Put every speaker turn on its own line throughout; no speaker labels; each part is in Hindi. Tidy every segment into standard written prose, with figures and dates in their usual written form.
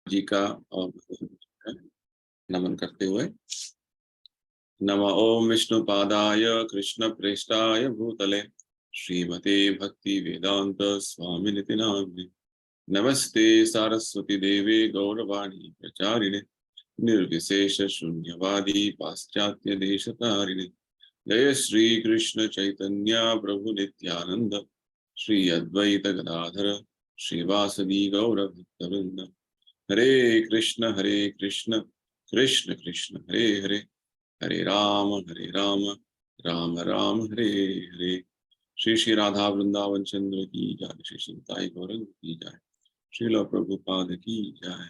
जी का और नमन करते हुए नमः ओम विष्णुपादाय कृष्णप्रेष्ठाय भूतले श्रीमते भक्ति वेदांत स्वामिनिति नामिने नमस्ते सारस्वती देवे गौरवाणी प्रचारिणे निर्विशेष शून्यवादी पाश्चात्य देशतारिणे जय श्री कृष्ण चैतन्य प्रभु नित्यानंद श्री अद्वैत गदाधर श्रीवासदि गौर भक्तवृंद हरे कृष्ण कृष्ण कृष्ण हरे हरे हरे राम राम राम हरे हरे। श्री श्री राधा वृंदावन चंद्र की जय, श्री सिंताई गौरंग की जय, श्रील प्रभुपाद की जय।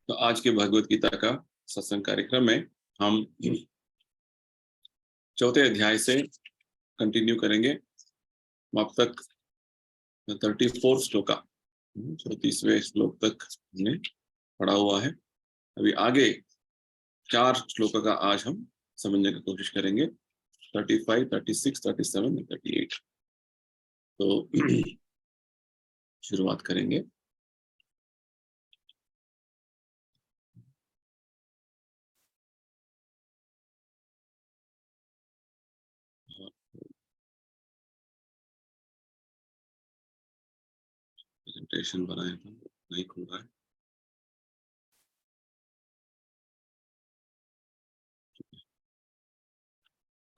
तो आज के भगवत गीता का सत्संग कार्यक्रम में हम चौथे अध्याय से कंटिन्यू करेंगे। अब तक 34 श्लोका 34वें श्लोक तक हमने पढ़ा हुआ है। अभी आगे 4 श्लोकों का आज हम समझने की कोशिश करेंगे, 35, 36, 37 और 38। तो शुरुआत करेंगे। प्रेजेंटेशन बनाया था, नहीं खुल रहा है।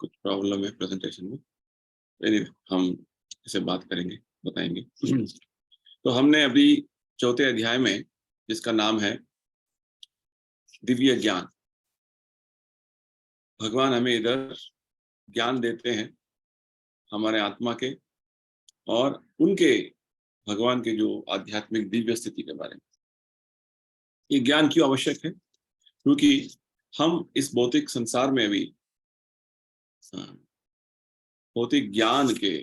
कुछ प्रॉब्लम है प्रेजेंटेशन में। anyway, हम इसे बात करेंगे, बताएंगे। तो हमने अभी चौथे अध्याय में, जिसका नाम है दिव्य ज्ञान, भगवान हमें इधर ज्ञान देते हैं हमारे आत्मा के और उनके भगवान के जो आध्यात्मिक दिव्य स्थिति के बारे में। ये ज्ञान क्यों आवश्यक है? क्योंकि हम इस भौतिक संसार में अभी भौतिक ज्ञान के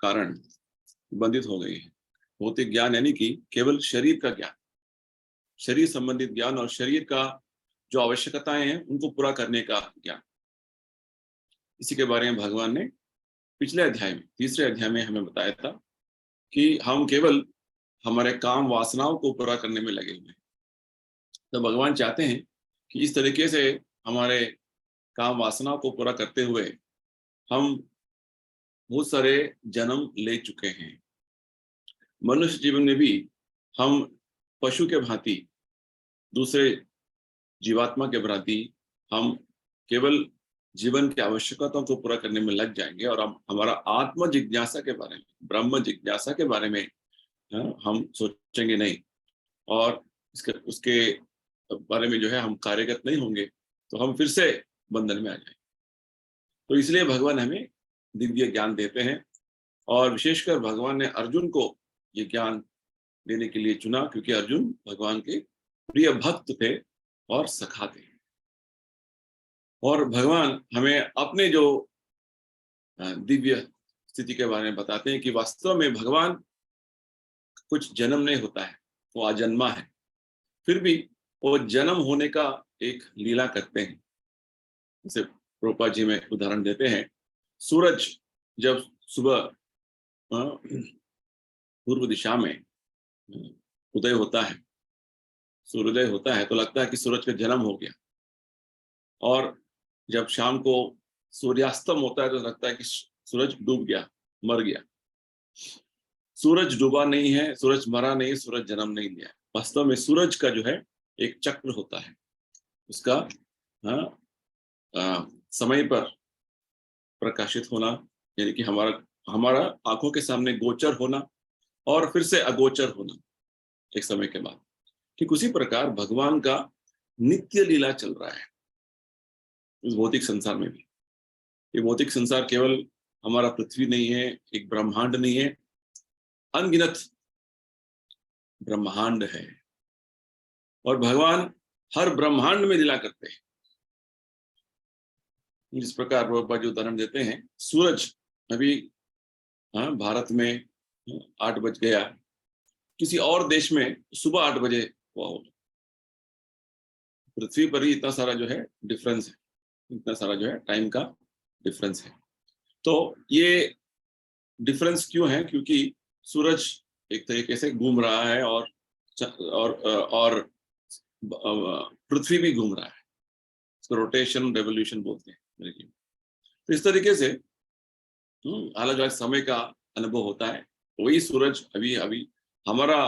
कारण बंधित हो गए हैं। भौतिक ज्ञान यानी कि केवल शरीर का ज्ञान, शरीर संबंधित ज्ञान और शरीर का जो आवश्यकताएं हैं उनको पूरा करने का ज्ञान। इसी के बारे में भगवान ने पिछले अध्याय में, तीसरे अध्याय में हमें बताया था कि हम केवल हमारे काम वासनाओं को पूरा करने में लगे हुए हैं। तो भगवान चाहते हैं कि इस तरीके से हमारे काम वासनाओं को पूरा करते हुए हम बहुत सारे जन्म ले चुके हैं। मनुष्य जीवन में भी हम पशु के भांति, दूसरे जीवात्मा के भांति हम केवल जीवन की आवश्यकताओं को पूरा करने में लग जाएंगे और हम हमारा आत्म जिज्ञासा के बारे में, ब्रह्म जिज्ञासा के बारे में हम सोचेंगे नहीं और उसके बारे में जो है हम कार्यगत नहीं होंगे, तो हम फिर से बंधन में आ जाएंगे। तो इसलिए भगवान हमें दिव्य ज्ञान देते हैं और विशेषकर भगवान ने अर्जुन को ये ज्ञान देने के लिए चुना, क्योंकि अर्जुन भगवान के प्रिय भक्त थे और सखा थे। और भगवान हमें अपने जो दिव्य स्थिति के बारे में बताते हैं कि वास्तव में भगवान कुछ जन्म नहीं होता है, वो अजन्मा है, फिर भी वो जन्म होने का एक लीला करते हैं। जैसे प्रभुपाद जी में उदाहरण देते हैं, सूरज जब सुबह पूर्व दिशा में उदय होता है, सूर्योदय होता है, तो लगता है कि सूरज का जन्म हो गया, और जब शाम को सूर्यास्तम होता है तो लगता है कि सूरज डूब गया, मर गया। सूरज डूबा नहीं है, सूरज मरा नहीं, सूरज जन्म नहीं लिया। वास्तव में सूरज का जो है एक चक्र होता है, उसका समय पर प्रकाशित होना, यानी कि हमारा आंखों के सामने गोचर होना और फिर से अगोचर होना एक समय के बाद। ठीक उसी प्रकार भगवान का नित्य लीला चल रहा है इस भौतिक संसार में भी। ये भौतिक संसार केवल हमारा पृथ्वी नहीं है, एक ब्रह्मांड नहीं है, अनगिनत ब्रह्मांड है और भगवान हर ब्रह्मांड में लीला करते हैं। जिस प्रकार प्रभुपाद जी उदाहरण देते हैं, सूरज अभी भारत में 8 बज गया, किसी और देश में सुबह 8 बजे हुआ होगा। पृथ्वी पर ही इतना सारा जो है डिफरेंस है, इतना सारा जो है टाइम का डिफरेंस है। तो ये डिफरेंस क्यों है? क्योंकि सूरज एक तरीके से घूम रहा है और पृथ्वी भी घूम रहा है। इसको रोटेशन रेवोल्यूशन बोलते हैं अंग्रेजी में। तो इस तरीके से अलग अलग समय का अनुभव होता है। वही सूरज अभी अभी हमारा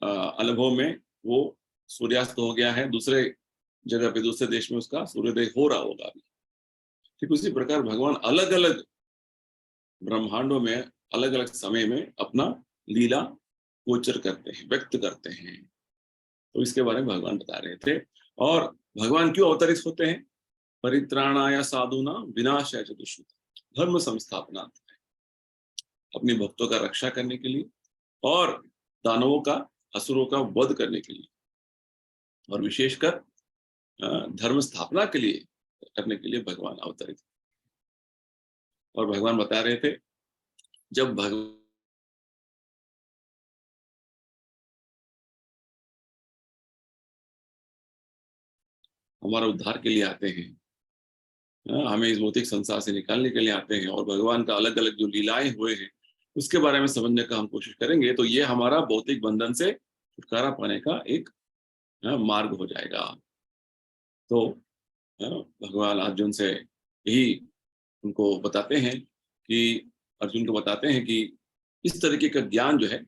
अनुभव में वो सूर्यास्त हो गया है, दूसरे जगह पे दूसरे देश में उसका सूर्योदय हो रहा होगा अभी। ठीक उसी प्रकार भगवान अलग अलग ब्रह्मांडों में अलग अलग समय में अपना लीला गोचर करते हैं, व्यक्त करते हैं। तो इसके बारे में भगवान बता रहे थे। और भगवान क्यों अवतरित होते हैं? परित्राणाय साधुना विनाशाय च दुष्कृताम्, धर्म संस्थापना, अपने भक्तों का रक्षा करने के लिए और दानवों का, असुरों का वध करने के लिए, और विशेषकर धर्म स्थापना के लिए करने के लिए भगवान अवतरित। और भगवान बता रहे थे जब हमारा उद्धार के लिए आते हैं, हमें इस भौतिक संसार से निकालने के लिए आते हैं, और भगवान का अलग अलग जो लीलाएं हुए हैं उसके बारे में समझने का हम कोशिश करेंगे, तो ये हमारा भौतिक बंधन से छुटकारा पाने का एक मार्ग हो जाएगा। तो भगवान अर्जुन से यही उनको बताते हैं कि अर्जुन को बताते हैं कि इस तरीके का ज्ञान जो है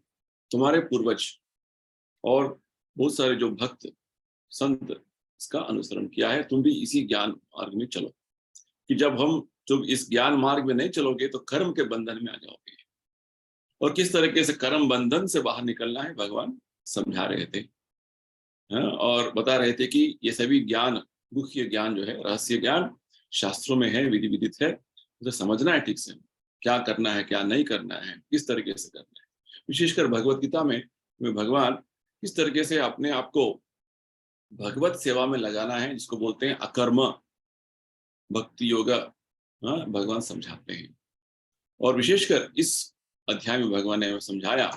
तुम्हारे पूर्वज और बहुत सारे जो भक्त संत इसका अनुसरण किया है, तुम भी इसी ज्ञान मार्ग में चलो। कि जब इस ज्ञान मार्ग में नहीं चलोगे तो कर्म के बंधन में आ जाओगे, और किस तरीके से कर्म बंधन से बाहर निकलना है भगवान समझा रहे थे। और बता रहे थे कि ये सभी ज्ञान, गुह्य ज्ञान जो है, रहस्य ज्ञान शास्त्रों में है, विधि विदित है, उसे समझना है ठीक से, क्या करना है क्या नहीं करना है, किस तरीके से करना है। विशेषकर भगवत गीता में भगवान किस तरीके से अपने आप को भगवत सेवा में लगाना है, जिसको बोलते हैं अकर्म भक्ति योगा, भगवान समझाते हैं। और विशेषकर इस अध्याय में भगवान ने समझाया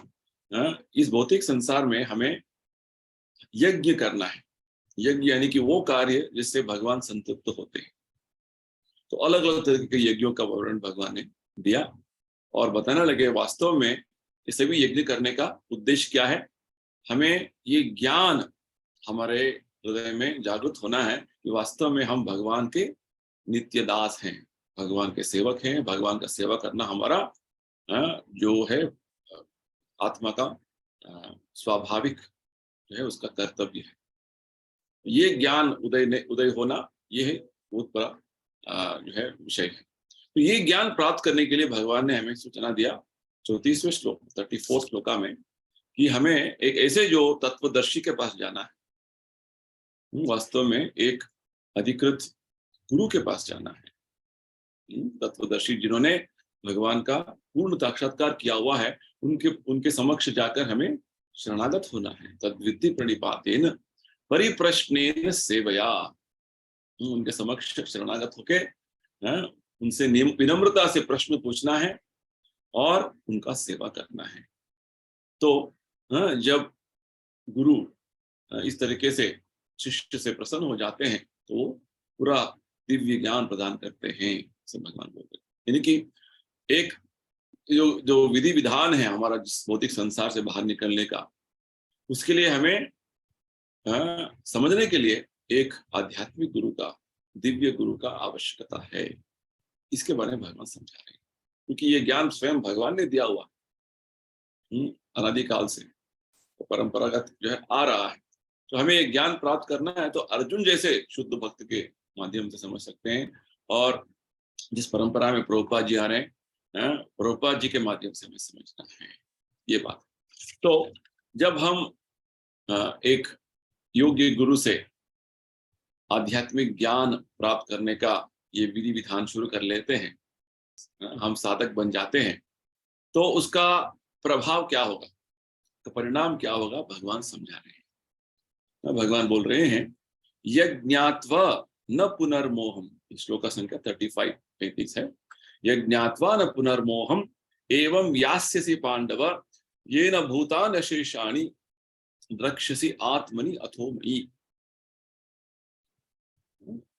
इस भौतिक संसार में हमें यज्ञ करना है। यज्ञ यानी कि वो कार्य जिससे भगवान संतुष्ट होते हैं। तो अलग अलग तरह के यज्ञों का वर्णन भगवान ने दिया और बताने लगे वास्तव में ये सभी यज्ञ करने का उद्देश्य क्या है। हमें ये ज्ञान हमारे हृदय में जागृत होना है कि वास्तव में हम भगवान के नित्य दास हैं, भगवान के सेवक हैं। भगवान का सेवा करना हमारा जो है आत्मा का स्वाभाविक जो है उसका कर्तव्य है। ये ज्ञान उदय होना ये है बहुत बड़ा जो है विषय है। तो ये ज्ञान प्राप्त करने के लिए भगवान ने हमें सूचना दिया 34वें श्लोक 34 श्लोका में कि हमें एक ऐसे जो तत्वदर्शी के पास जाना है, वास्तव में एक अधिकृत गुरु के पास जाना है। तत्वदर्शी जिन्होंने भगवान का पूर्ण साक्षात्कार किया हुआ है, उनके समक्ष जाकर हमें शरणागत होना है। तद्विद्धि प्रणिपातेन परिप्रश्नेन सेवया, उनके समक्ष शरणागत होके उनसे विनम्रता से प्रश्न पूछना है और उनका सेवा करना है। तो जब गुरु इस तरीके से शिष्य से प्रसन्न हो जाते हैं तो पूरा दिव्य ज्ञान प्रदान करते हैं, ऐसे भगवान बोलते हैं। यानी कि एक जो विधि विधान है हमारा जिस भौतिक संसार से बाहर निकलने का, उसके लिए हमें समझने के लिए एक आध्यात्मिक गुरु का, दिव्य गुरु का आवश्यकता है। इसके बारे में भगवान समझा रहे हैं, क्योंकि ये ज्ञान स्वयं भगवान ने दिया हुआ अनादिकाल से तो परंपरागत जो है आ रहा है। तो हमें ये ज्ञान प्राप्त करना है तो अर्जुन जैसे शुद्ध भक्त के माध्यम से समझ सकते हैं, और जिस परंपरा में प्रभुपाद जी आ रहे हैं, प्रभुपाद जी के माध्यम से हमें समझना है ये बात। तो जब हम एक योग्य गुरु से आध्यात्मिक ज्ञान प्राप्त करने का ये विधि विधान शुरू कर लेते हैं, हम साधक बन जाते हैं, तो उसका प्रभाव क्या होगा, तो परिणाम क्या होगा, भगवान समझा रहे हैं। भगवान बोल रहे हैं यज्ञात्वा न पुनर्मोहम, श्लोक का संख्या 35 है। यज्ञात्वा न पुनर्मोहम एवं यास्यसि पांडव येन भूतान शेषाणि द्रक्ष्यसि आत्मनि अथो मयि।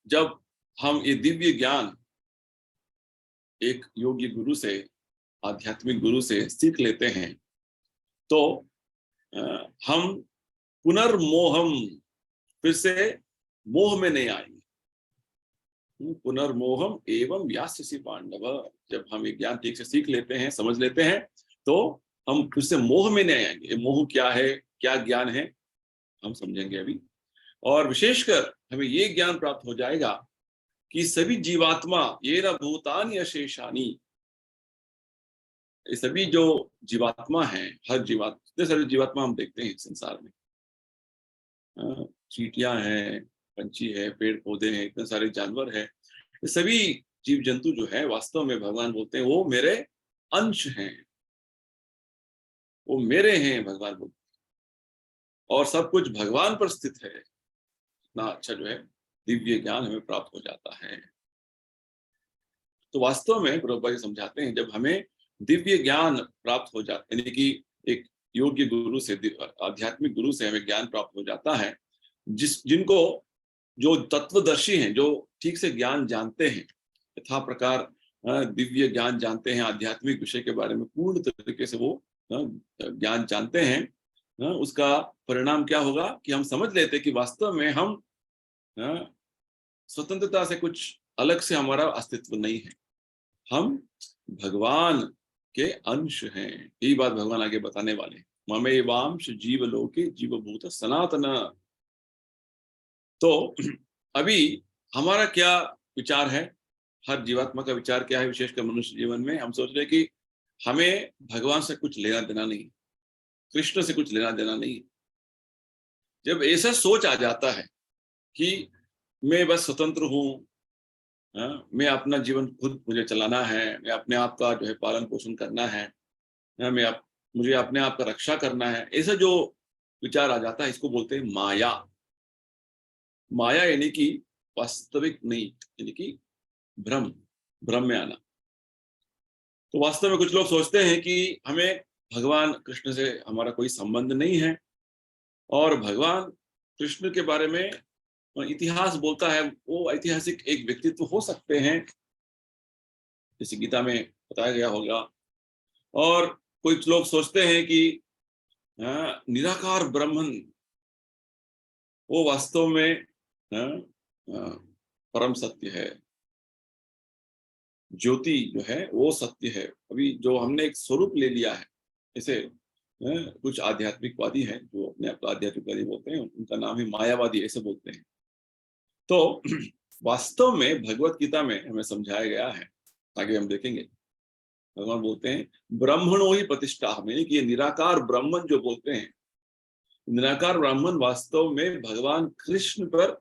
जब हम ये दिव्य ज्ञान एक योग्य गुरु से, आध्यात्मिक गुरु से सीख लेते हैं, तो हम पुनर्मोहम, फिर से मोह में नहीं आएंगे। पुनर्मोहम एवं यास्यसि पांडव, जब हम ये ज्ञान ठीक से सीख लेते हैं, समझ लेते हैं, तो हम फिर से मोह में नहीं आएंगे। मोह क्या है, क्या ज्ञान है, हम समझेंगे अभी। और विशेषकर हमें ये ज्ञान प्राप्त हो जाएगा कि सभी जीवात्मा ये न भूतानि अशेषानि, ये सभी जो जीवात्मा हैं, हर जीवात्मा, इतने सारे जीवात्मा हम देखते हैं संसार में, चींटियां हैं, पंछी है, पेड़ पौधे हैं, इतने सारे जानवर हैं, ये सभी जीव जंतु जो है वास्तव में भगवान बोलते हैं वो मेरे अंश हैं, वो मेरे हैं, भगवान बोलते हैं। और सब कुछ भगवान पर स्थित है। इतना अच्छा जो है दिव्य ज्ञान हमें प्राप्त हो जाता है। तो वास्तव में प्रभुपाद जी समझाते हैं, जब हमें दिव्य ज्ञान प्राप्त हो जाता है, यानी कि एक योग्य गुरु से, आध्यात्मिक गुरु से हमें ज्ञान प्राप्त हो जाता है, जिनको, जो तत्वदर्शी हैं, जो ठीक से ज्ञान जानते हैं, यथा प्रकार दिव्य ज्ञान जानते हैं, आध्यात्मिक विषय के बारे में पूर्ण तरीके से वो ज्ञान जानते हैं, उसका परिणाम क्या होगा कि हम समझ लेते हैं कि वास्तव में हम स्वतंत्रता से कुछ अलग से हमारा अस्तित्व नहीं है, हम भगवान के अंश हैं। यही बात भगवान आगे बताने वाले, ममेवांश जीवलोके जीवभूत सनातन। तो अभी हमारा क्या विचार है, हर जीवात्मा का विचार क्या है, विशेषकर मनुष्य जीवन में हम सोच रहे हैं कि हमें भगवान से कुछ लेना देना नहीं, कृष्ण से कुछ लेना देना नहीं। जब ऐसा सोच आ जाता है कि मैं बस स्वतंत्र हूँ, मैं अपना जीवन खुद मुझे चलाना है, मैं अपने आप का जो है पालन पोषण करना है, मुझे अपने आप का रक्षा करना है, ऐसा जो विचार आ जाता है, इसको बोलते हैं माया। माया यानी कि वास्तविक नहीं, यानी कि भ्रम, भ्रम में आना। तो वास्तव में कुछ लोग सोचते हैं कि हमें भगवान कृष्ण से हमारा कोई संबंध नहीं है, और भगवान कृष्ण के बारे में इतिहास बोलता है, वो ऐतिहासिक एक व्यक्तित्व हो सकते हैं, जैसे गीता में बताया गया होगा। और कुछ लोग सोचते हैं कि निराकार ब्रह्मन वो वास्तव में परम सत्य है, ज्योति जो है वो सत्य है। अभी जो हमने एक स्वरूप ले लिया है, जैसे कुछ आध्यात्मिकवादी हैं जो अपने आप को आध्यात्मिकवादी बोलते हैं, उनका नाम है मायावादी, ऐसे बोलते हैं। तो वास्तव में भगवत गीता में हमें समझाया गया है, आगे हम देखेंगे, भगवान बोलते हैं ब्रह्मणो ही प्रतिष्ठा, यानी कि ये निराकार ब्राह्मण जो बोलते हैं, निराकार ब्राह्मण वास्तव में भगवान कृष्ण पर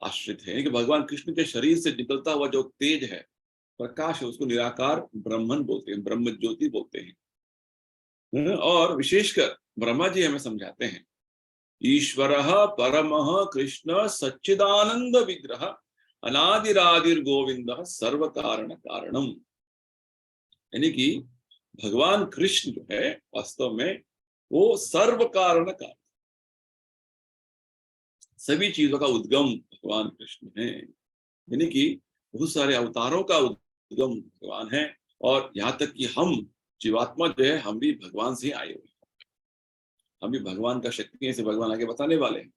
आश्रित है, कि भगवान कृष्ण के शरीर से निकलता हुआ जो तेज है, प्रकाश है, उसको निराकार ब्राह्मण बोलते हैं, ब्रह्म ज्योति बोलते हैं। और विशेषकर ब्रह्मा जी हमें समझाते हैं, ईश्वरः परमः कृष्ण सच्चिदानंद विग्रह अनादिरादिर गोविंदः सर्व कारण कारणम, यानी कि भगवान कृष्ण जो है वास्तव में वो सर्व कारण कारण, सभी चीजों का उद्गम भगवान कृष्ण है, यानी कि बहुत सारे अवतारों का उद्गम भगवान है। और यहाँ तक कि हम जीवात्मा जो है, हम भी भगवान से आए हुए, हम भी भगवान का शक्ति है, इसे भगवान आगे बताने वाले हैं।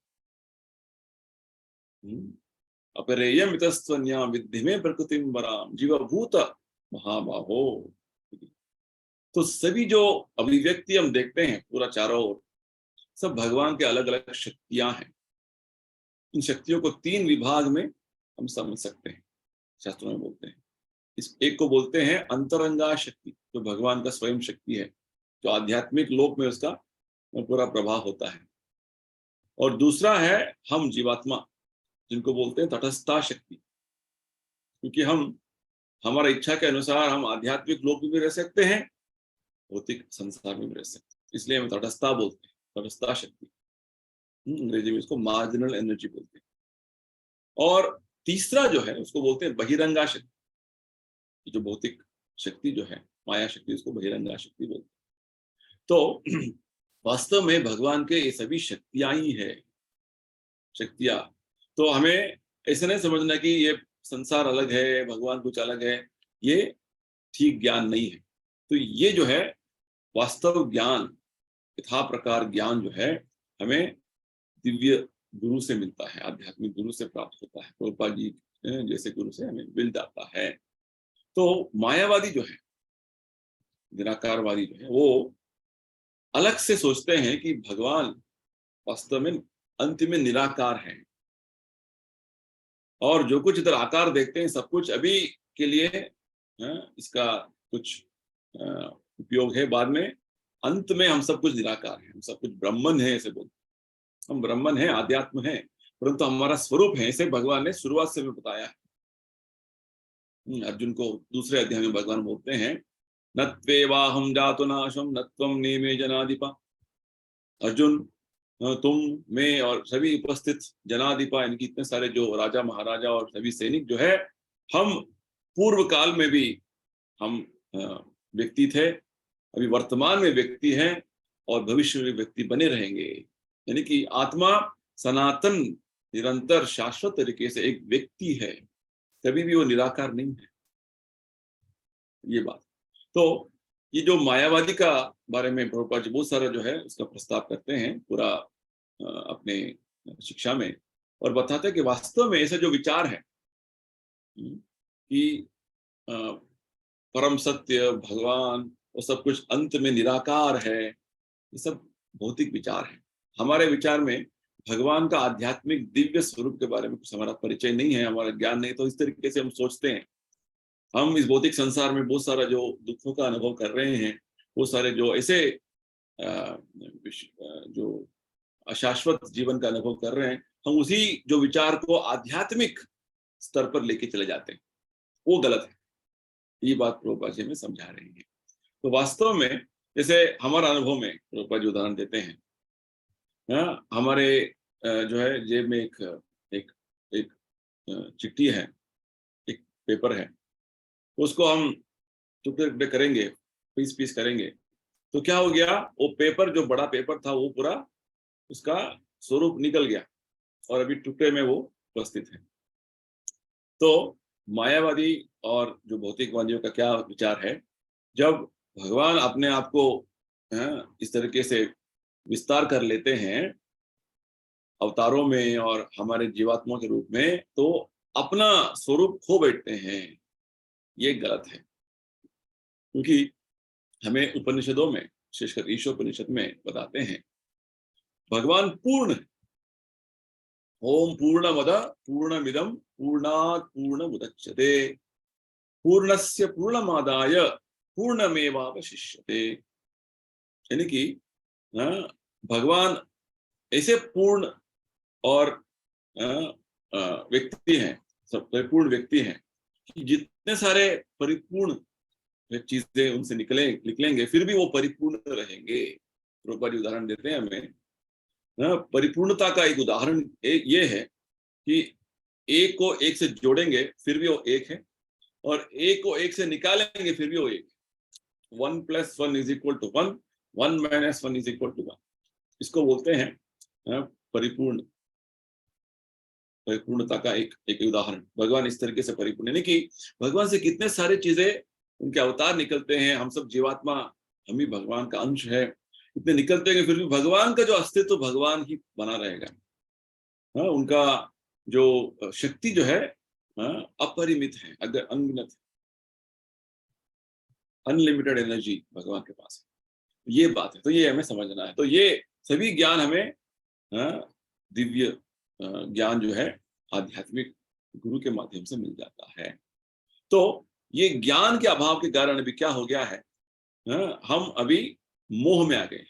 अपरेयम इतस्त्वन्या विद्धि में प्रकृतिम वराम जीवभूत महाबाहो। तो सभी जो अभिव्यक्ति हम देखते हैं पूरा चारों ओर, सब भगवान के अलग अलग शक्तियां हैं। इन शक्तियों को 3 विभाग में हम समझ सकते हैं, शास्त्रों में बोलते हैं। इस एक को बोलते हैं अंतरंगा शक्ति, जो भगवान का स्वयं शक्ति है, जो आध्यात्मिक लोक में उसका पूरा प्रभाव होता है। और दूसरा है हम जीवात्मा, जिनको बोलते हैं तटस्था शक्ति, क्योंकि हम हमारा इच्छा के अनुसार हम आध्यात्मिक लोक में भी रह सकते हैं, भौतिक संसार में भी रह सकते हैं, इसलिए हम तटस्था बोलते हैं, तटस्था शक्ति। अंग्रेजी में इसको मार्जिनल एनर्जी बोलते हैं। और तीसरा जो है उसको बोलते हैं बहिरंगा शक्ति, जो भौतिक शक्ति जो है, माया शक्ति, उसको बहिरंगा शक्ति बोलते हैं। तो वास्तव में भगवान के ये सभी शक्तियां ही है, शक्तियां। तो हमें ऐसा नहीं समझना कि ये संसार अलग है, भगवान कुछ अलग है, ये ठीक ज्ञान नहीं है। तो ये जो है वास्तव ज्ञान, यथा प्रकार ज्ञान जो है हमें दिव्य गुरु से मिलता है, आध्यात्मिक गुरु से प्राप्त होता है, प्रभुपाद जी जैसे गुरु से हमें मिल जाता है। तो मायावादी जो है, निराकारवादी जो है, वो अलग से सोचते हैं कि भगवान वास्तव में अंत में निराकार है, और जो कुछ इधर आकार देखते हैं सब कुछ अभी के लिए इसका कुछ उपयोग है, बाद में अंत में हम सब कुछ निराकार है, हम सब कुछ ब्रह्मन है, ऐसे बोलते हम ब्रह्मन है, आध्यात्म है, परंतु हमारा स्वरूप है, ऐसे भगवान ने शुरुआत से हमें बताया है। अर्जुन को दूसरे अध्याय में भगवान बोलते हैं, न त्वेवाहं जातु नाशम न त्वं नेमे जनाधिपा। अर्जुन, तुम, मैं और सभी उपस्थित जनाधिपा, इनकी इतने सारे जो राजा महाराजा और सभी सैनिक जो है, हम पूर्व काल में भी हम व्यक्ति थे, अभी वर्तमान में व्यक्ति हैं, और भविष्य में व्यक्ति बने रहेंगे। यानी कि आत्मा सनातन, निरंतर, शाश्वत तरीके से एक व्यक्ति है, कभी भी वो निराकार नहीं है, ये बात। तो ये जो मायावादी का बारे में प्रभुपाद जी बहुत सारा जो है उसका प्रस्ताव करते हैं पूरा अपने शिक्षा में, और बताते हैं कि वास्तव में ऐसा जो विचार है कि परम सत्य भगवान वो सब कुछ अंत में निराकार है, ये सब भौतिक विचार है। हमारे विचार में भगवान का आध्यात्मिक दिव्य स्वरूप के बारे में कुछ हमारा परिचय नहीं है, हमारा ज्ञान नहीं, तो इस तरीके से हम सोचते हैं। हम इस भौतिक संसार में बहुत सारा जो दुखों का अनुभव कर रहे हैं, बहुत सारे जो ऐसे जो अशाश्वत जीवन का अनुभव कर रहे हैं, हम उसी जो विचार को आध्यात्मिक स्तर पर लेके चले जाते हैं, वो गलत है। ये बात प्रभुपाद जी में समझा रहे हैं। तो वास्तव में जैसे हमारा अनुभव में प्रभुपाद जी उदाहरण देते हैं, हमारे जो है जेब में एक एक एक चिट्ठी है, एक पेपर है, उसको हम टुकड़े टुकड़े करेंगे, पीस पीस करेंगे, तो क्या हो गया, वो पेपर जो बड़ा पेपर था वो पूरा उसका स्वरूप निकल गया, और अभी टुकड़े में वो उपस्थित है। तो मायावादी और जो भौतिकवादियों का क्या विचार है, जब भगवान अपने आप को इस तरीके से विस्तार कर लेते हैं अवतारों में और हमारे जीवात्मा के रूप में, तो अपना स्वरूप खो बैठते हैं, ये गलत है। क्योंकि हमें उपनिषदों में, विशेषकर ईशोपनिषद में बताते हैं, भगवान पूर्ण है। ओम पूर्णमद पूर्णमिदं पूर्णात् पूर्णमुदच्यते पूर्णस्य पूर्णमादाय पूर्णमेवावशिष्यते। यानी कि भगवान ऐसे पूर्ण और व्यक्ति हैं, सब परिपूर्ण व्यक्ति हैं, कि जितने सारे परिपूर्ण चीजें उनसे निकलेंगे फिर भी वो परिपूर्ण रहेंगे। प्रभुपाद उदाहरण देते हैं हमें, परिपूर्णता का एक उदाहरण ये है कि एक को एक से जोड़ेंगे फिर भी वो एक है, और एक को एक से निकालेंगे फिर भी वो एक है। 1 + 1 = 1, 1 - 1 = 1। इसको बोलते हैं परिपूर्णता का एक उदाहरण। भगवान इस तरीके से परिपूर्ण, यानी कि भगवान से कितने सारे चीजें, उनके अवतार निकलते हैं, हम सब जीवात्मा, हम ही भगवान का अंश है, इतने निकलते हैं फिर भी भगवान का जो अस्तित्व भगवान ही बना रहेगा। उनका जो शक्ति जो है अपरिमित है, अगर अनगिनत है, अनलिमिटेड एनर्जी भगवान के पास है। ये बात है, तो ये हमें समझना है। तो ये सभी ज्ञान हमें दिव्य ज्ञान जो है आध्यात्मिक गुरु के माध्यम से मिल जाता है। तो ये ज्ञान के अभाव के कारण अभी क्या हो गया है, हम अभी मोह में आ गए,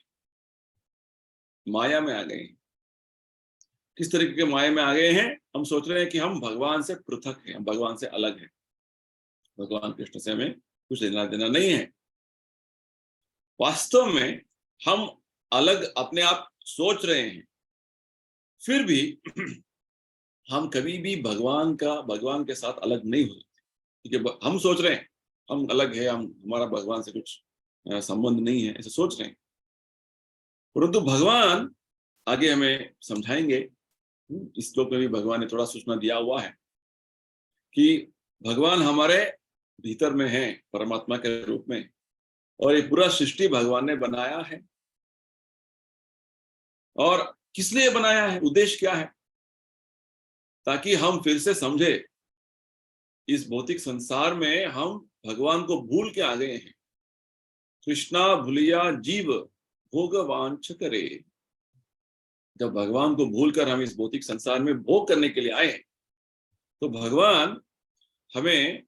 माया में आ गए। किस तरीके के माया में आ गए हैं, हम सोच रहे हैं कि हम भगवान से पृथक हैं, हम भगवान से अलग हैं, भगवान कृष्ण से हमें कुछ लेना देना नहीं है। वास्तव में हम अलग अपने आप सोच रहे हैं, फिर भी हम कभी भी भगवान के साथ अलग नहीं हो सकते। क्योंकि हम सोच रहे हैं हम अलग है, हमारा भगवान से कुछ संबंध नहीं है, ऐसे सोच रहे हैं, परंतु भगवान आगे हमें समझाएंगे। इस श्लोक में भी भगवान ने थोड़ा सूचना दिया हुआ है कि भगवान हमारे भीतर में है परमात्मा के रूप में, और एक पूरा सृष्टि भगवान ने बनाया है, और किस लिए बनाया है, उद्देश्य क्या है, ताकि हम फिर से समझे इस भौतिक संसार में हम भगवान को भूल के आ गए हैं। कृष्णा भूलिया जीव भोग वांछ करे। जब भगवान को भूलकर हम इस भौतिक संसार में भोग करने के लिए आए, तो भगवान हमें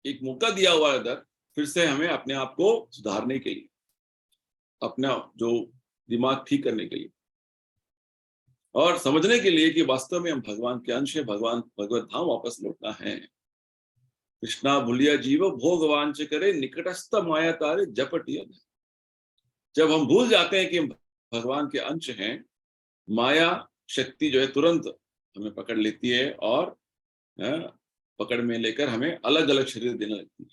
एक मौका दिया हुआ है इधर, फिर से हमें अपने आप को सुधारने के लिए, अपना जो दिमाग ठीक करने के लिए और समझने के लिए कि वास्तव में हम भगवान के अंश है, भगवान भगवत धाम वापस लौटना है। कृष्णा भूलिया जीव भोग वांछ करे, निकटस्थ माया तारे जपटिया। जब हम भूल जाते हैं कि हम भगवान के अंश हैं, माया शक्ति जो है तुरंत हमें पकड़ लेती है और पकड़ में लेकर हमें अलग अलग शरीर देने लगती है,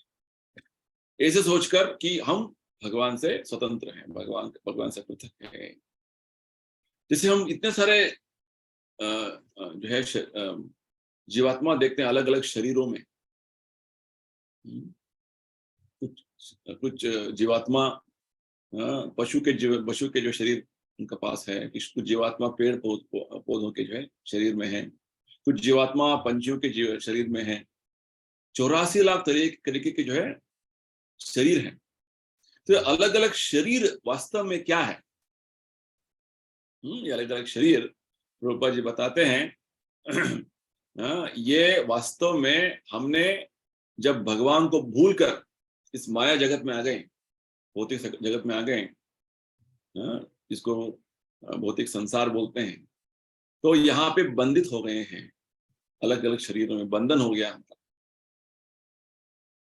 ऐसे सोचकर कि हम भगवान से स्वतंत्र हैं, भगवान से पृथक हैं। जैसे हम इतने सारे जो है जीवात्मा देखते हैं अलग अलग शरीरों में। कुछ जीवात्मा पशु के जो शरीर उनका पास है, कुछ जीवात्मा पेड़ पौधों के जो है शरीर में है, कुछ जीवात्मा पंछियों के शरीर में है। 84 लाख तरीके के जो है शरीर है। तो अलग अलग शरीर वास्तव में क्या है, ये अलग अलग शरीर प्रभुपाद जी बताते हैं ये वास्तव में हमने जब भगवान को भूलकर इस माया जगत में आ गए, भौतिक जगत में आ गए, जिसको भौतिक संसार बोलते हैं, तो यहाँ पे बंधित हो गए हैं, अलग अलग शरीरों में बंधन हो गया।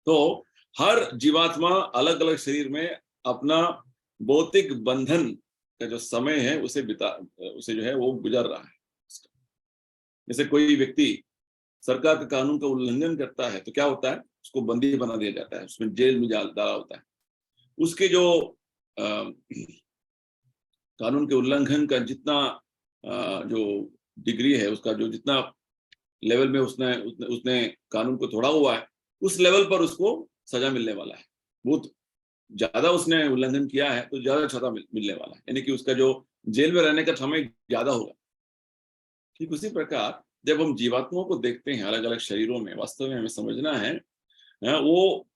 तो हर जीवात्मा अलग अलग शरीर में अपना भौतिक बंधन का जो समय है उसे जो है वो गुजर रहा है। जैसे कोई व्यक्ति सरकार के कानून का उल्लंघन करता है तो क्या होता है, उसको बंदी बना दिया जाता है, उसमें जेल में डाला होता है। उसके जो कानून के उल्लंघन का जितना जो डिग्री है, उसका जो जितना लेवल में उसने कानून को तोड़ा हुआ है, उस लेवल पर उसको सजा मिलने वाला है। बहुत ज्यादा उसने उल्लंघन किया है तो ज्यादा सजा मिलने वाला है, यानी कि उसका जो जेल में रहने का समय ज्यादा होगा। ठीक उसी प्रकार जब हम जीवात्माओं को देखते हैं अलग अलग शरीरों में, वास्तव में हमें समझना है वो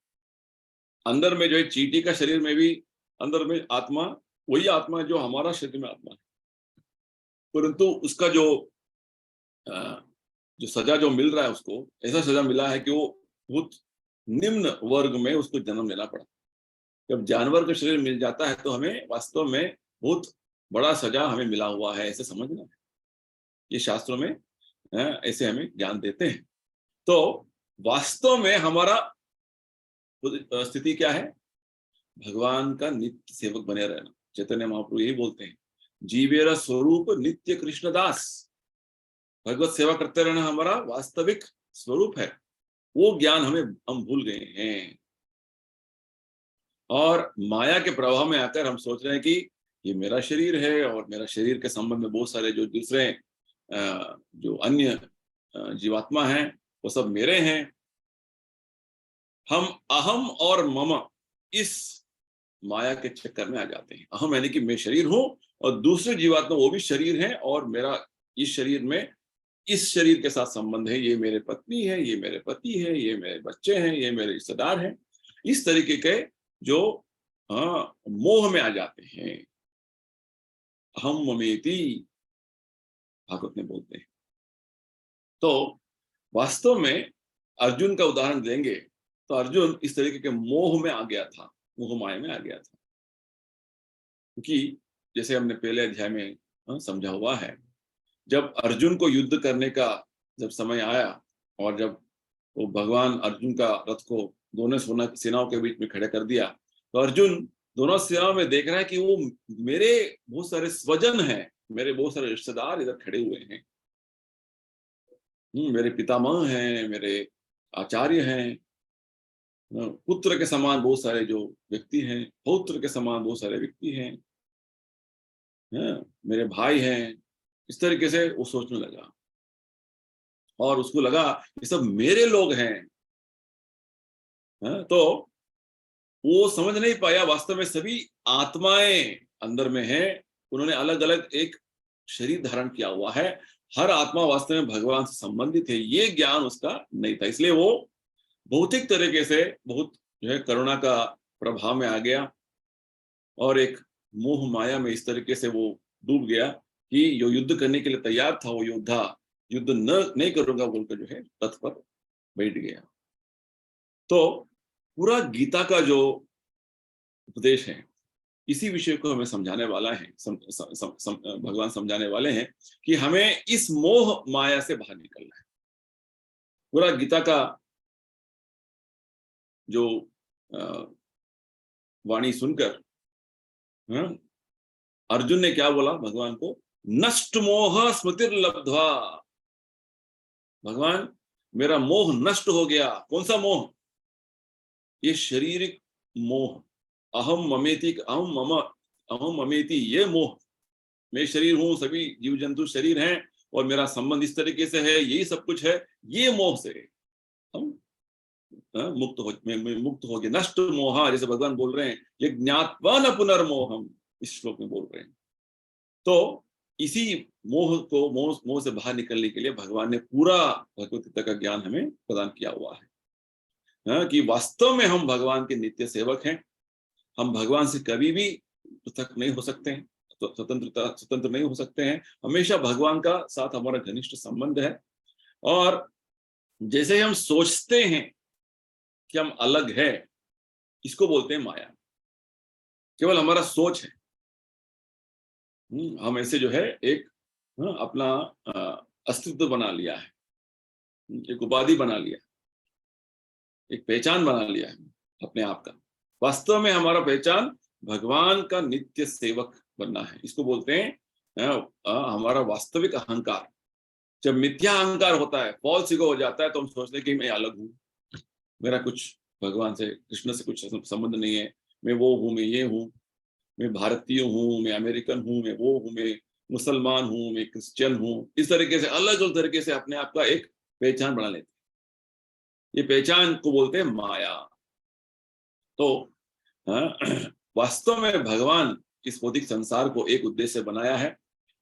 अंदर में जो है चींटी का शरीर में भी अंदर में आत्मा वही आत्मा जो हमारा शरीर में आत्मा है, परंतु उसका जो सजा जो मिल रहा है, उसको ऐसा सजा मिला है कि वो बहुत निम्न वर्ग में उसको जन्म लेना पड़ा। जब जानवर का शरीर मिल जाता है तो हमें वास्तव में बहुत बड़ा सजा हमें मिला हुआ है, ऐसे समझना है। ये शास्त्रों में ऐसे हमें ज्ञान देते हैं। तो वास्तव में हमारा स्थिति क्या है, भगवान का नित्य सेवक बने रहना। चैतन्य महाप्रभु यही बोलते हैं, जीवेरा स्वरूप नित्य कृष्णदास। भगवत सेवा करते रहना हमारा वास्तविक स्वरूप है। वो ज्ञान हम भूल गए हैं और माया के प्रभाव में आकर हम सोच रहे हैं कि ये मेरा शरीर है और मेरा शरीर के संबंध में बहुत सारे जो दूसरे जो अन्य जीवात्मा हैं वो सब मेरे हैं। हम अहम और मम इस माया के चक्कर में आ जाते हैं। अहम यानी कि मैं शरीर हूं और दूसरे जीवात्मा वो भी शरीर है और मेरा इस शरीर में इस शरीर के साथ संबंध है, ये मेरे पत्नी है, ये मेरे पति है, ये मेरे बच्चे हैं, ये मेरे रिश्तेदार हैं। इस तरीके के जो मोह में आ जाते हैं, अहम ममेति भागवत में बोलते हैं। तो वास्तव में अर्जुन का उदाहरण देंगे तो अर्जुन इस तरीके के मोह में आ गया था, मोह माया में आ गया था। क्योंकि जैसे हमने पहले अध्याय में समझा हुआ है, जब अर्जुन को युद्ध करने का जब समय आया और जब वो भगवान अर्जुन का रथ को दोनों सेनाओं के बीच में खड़े कर दिया, तो अर्जुन दोनों सेनाओं में देख रहा है कि वो मेरे बहुत सारे स्वजन हैं, मेरे बहुत सारे रिश्तेदार इधर खड़े हुए हैं, मेरे पितामह हैं, मेरे आचार्य हैं, पुत्र के समान बहुत सारे जो व्यक्ति हैं, पौत्र के समान बहुत सारे व्यक्ति हैं, मेरे भाई हैं। इस तरीके से वो सोचने लगा और उसको लगा ये सब मेरे लोग हैं। तो वो समझ नहीं पाया वास्तव में सभी आत्माएं अंदर में हैं उन्होंने अलग अलग एक शरीर धारण किया हुआ है, हर आत्मा वास्तव में भगवान से संबंधित है, ये ज्ञान उसका नहीं था। इसलिए वो भौतिक तरीके से बहुत जो है करुणा का प्रभाव में आ गया और एक मोह माया में इस तरीके से वो डूब गया कि जो युद्ध करने के लिए तैयार था वो योद्धा युद्ध नहीं करूंगा बोलकर जो है रथ पर बैठ गया। तो पूरा गीता का जो उपदेश है इसी विषय को हमें समझाने वाला है, भगवान समझाने वाले हैं कि हमें इस मोह माया से बाहर निकलना है। पूरा गीता का जो वाणी सुनकर अर्जुन ने क्या बोला भगवान को, नष्ट मोह स्मृतिर्लब्ध्वा, भगवान मेरा मोह नष्ट हो गया। कौन सा मोह? ये शारीरिक मोह, अहम ममेति, अहम ममेति, ये मोह, मैं शरीर हूं, सभी जीव जंतु शरीर हैं और मेरा संबंध इस तरीके से है, यही सब कुछ है, ये मोह से हम मुक्त हो गए। नष्ट मोह, जैसे भगवान बोल रहे हैं, ये ज्ञात्वा न पुनर्मोहम, इस श्लोक में बोल रहे हैं। तो इसी मोह से बाहर निकलने के लिए भगवान ने पूरा भगवत गीता का ज्ञान हमें प्रदान किया हुआ है कि वास्तव में हम भगवान के नित्य सेवक हैं। हम भगवान से कभी भी पृथक नहीं हो सकते हैं, स्वतंत्र नहीं हो सकते हैं। हमेशा भगवान का साथ हमारा घनिष्ठ संबंध है। और जैसे हम सोचते हैं कि हम अलग है, इसको बोलते हैं माया। केवल हमारा सोच है। हम ऐसे जो है एक अपना अस्तित्व बना लिया है, एक उपाधि बना लिया, एक पहचान बना लिया है अपने आप का। वास्तव में हमारा पहचान भगवान का नित्य सेवक बनना है। इसको बोलते हैं हमारा वास्तविक अहंकार। जब मिथ्या अहंकार होता है, फॉल्स ईगो हो जाता है, तो हम सोचते हैं कि मैं अलग हूँ, मेरा कुछ भगवान से, कृष्ण से कुछ संबंध नहीं है, मैं वो हूँ, मैं ये हूँ, मैं भारतीय हूँ, मैं अमेरिकन हूँ, मैं वो हूँ, मैं मुसलमान हूँ, मैं क्रिश्चियन हूँ। इस तरीके से अलग अलग तरीके से अपने आप का एक पहचान बना लेते हैं। ये पहचान को बोलते हैं माया। तो वास्तव में भगवान इस भौतिक संसार को एक उद्देश्य से बनाया है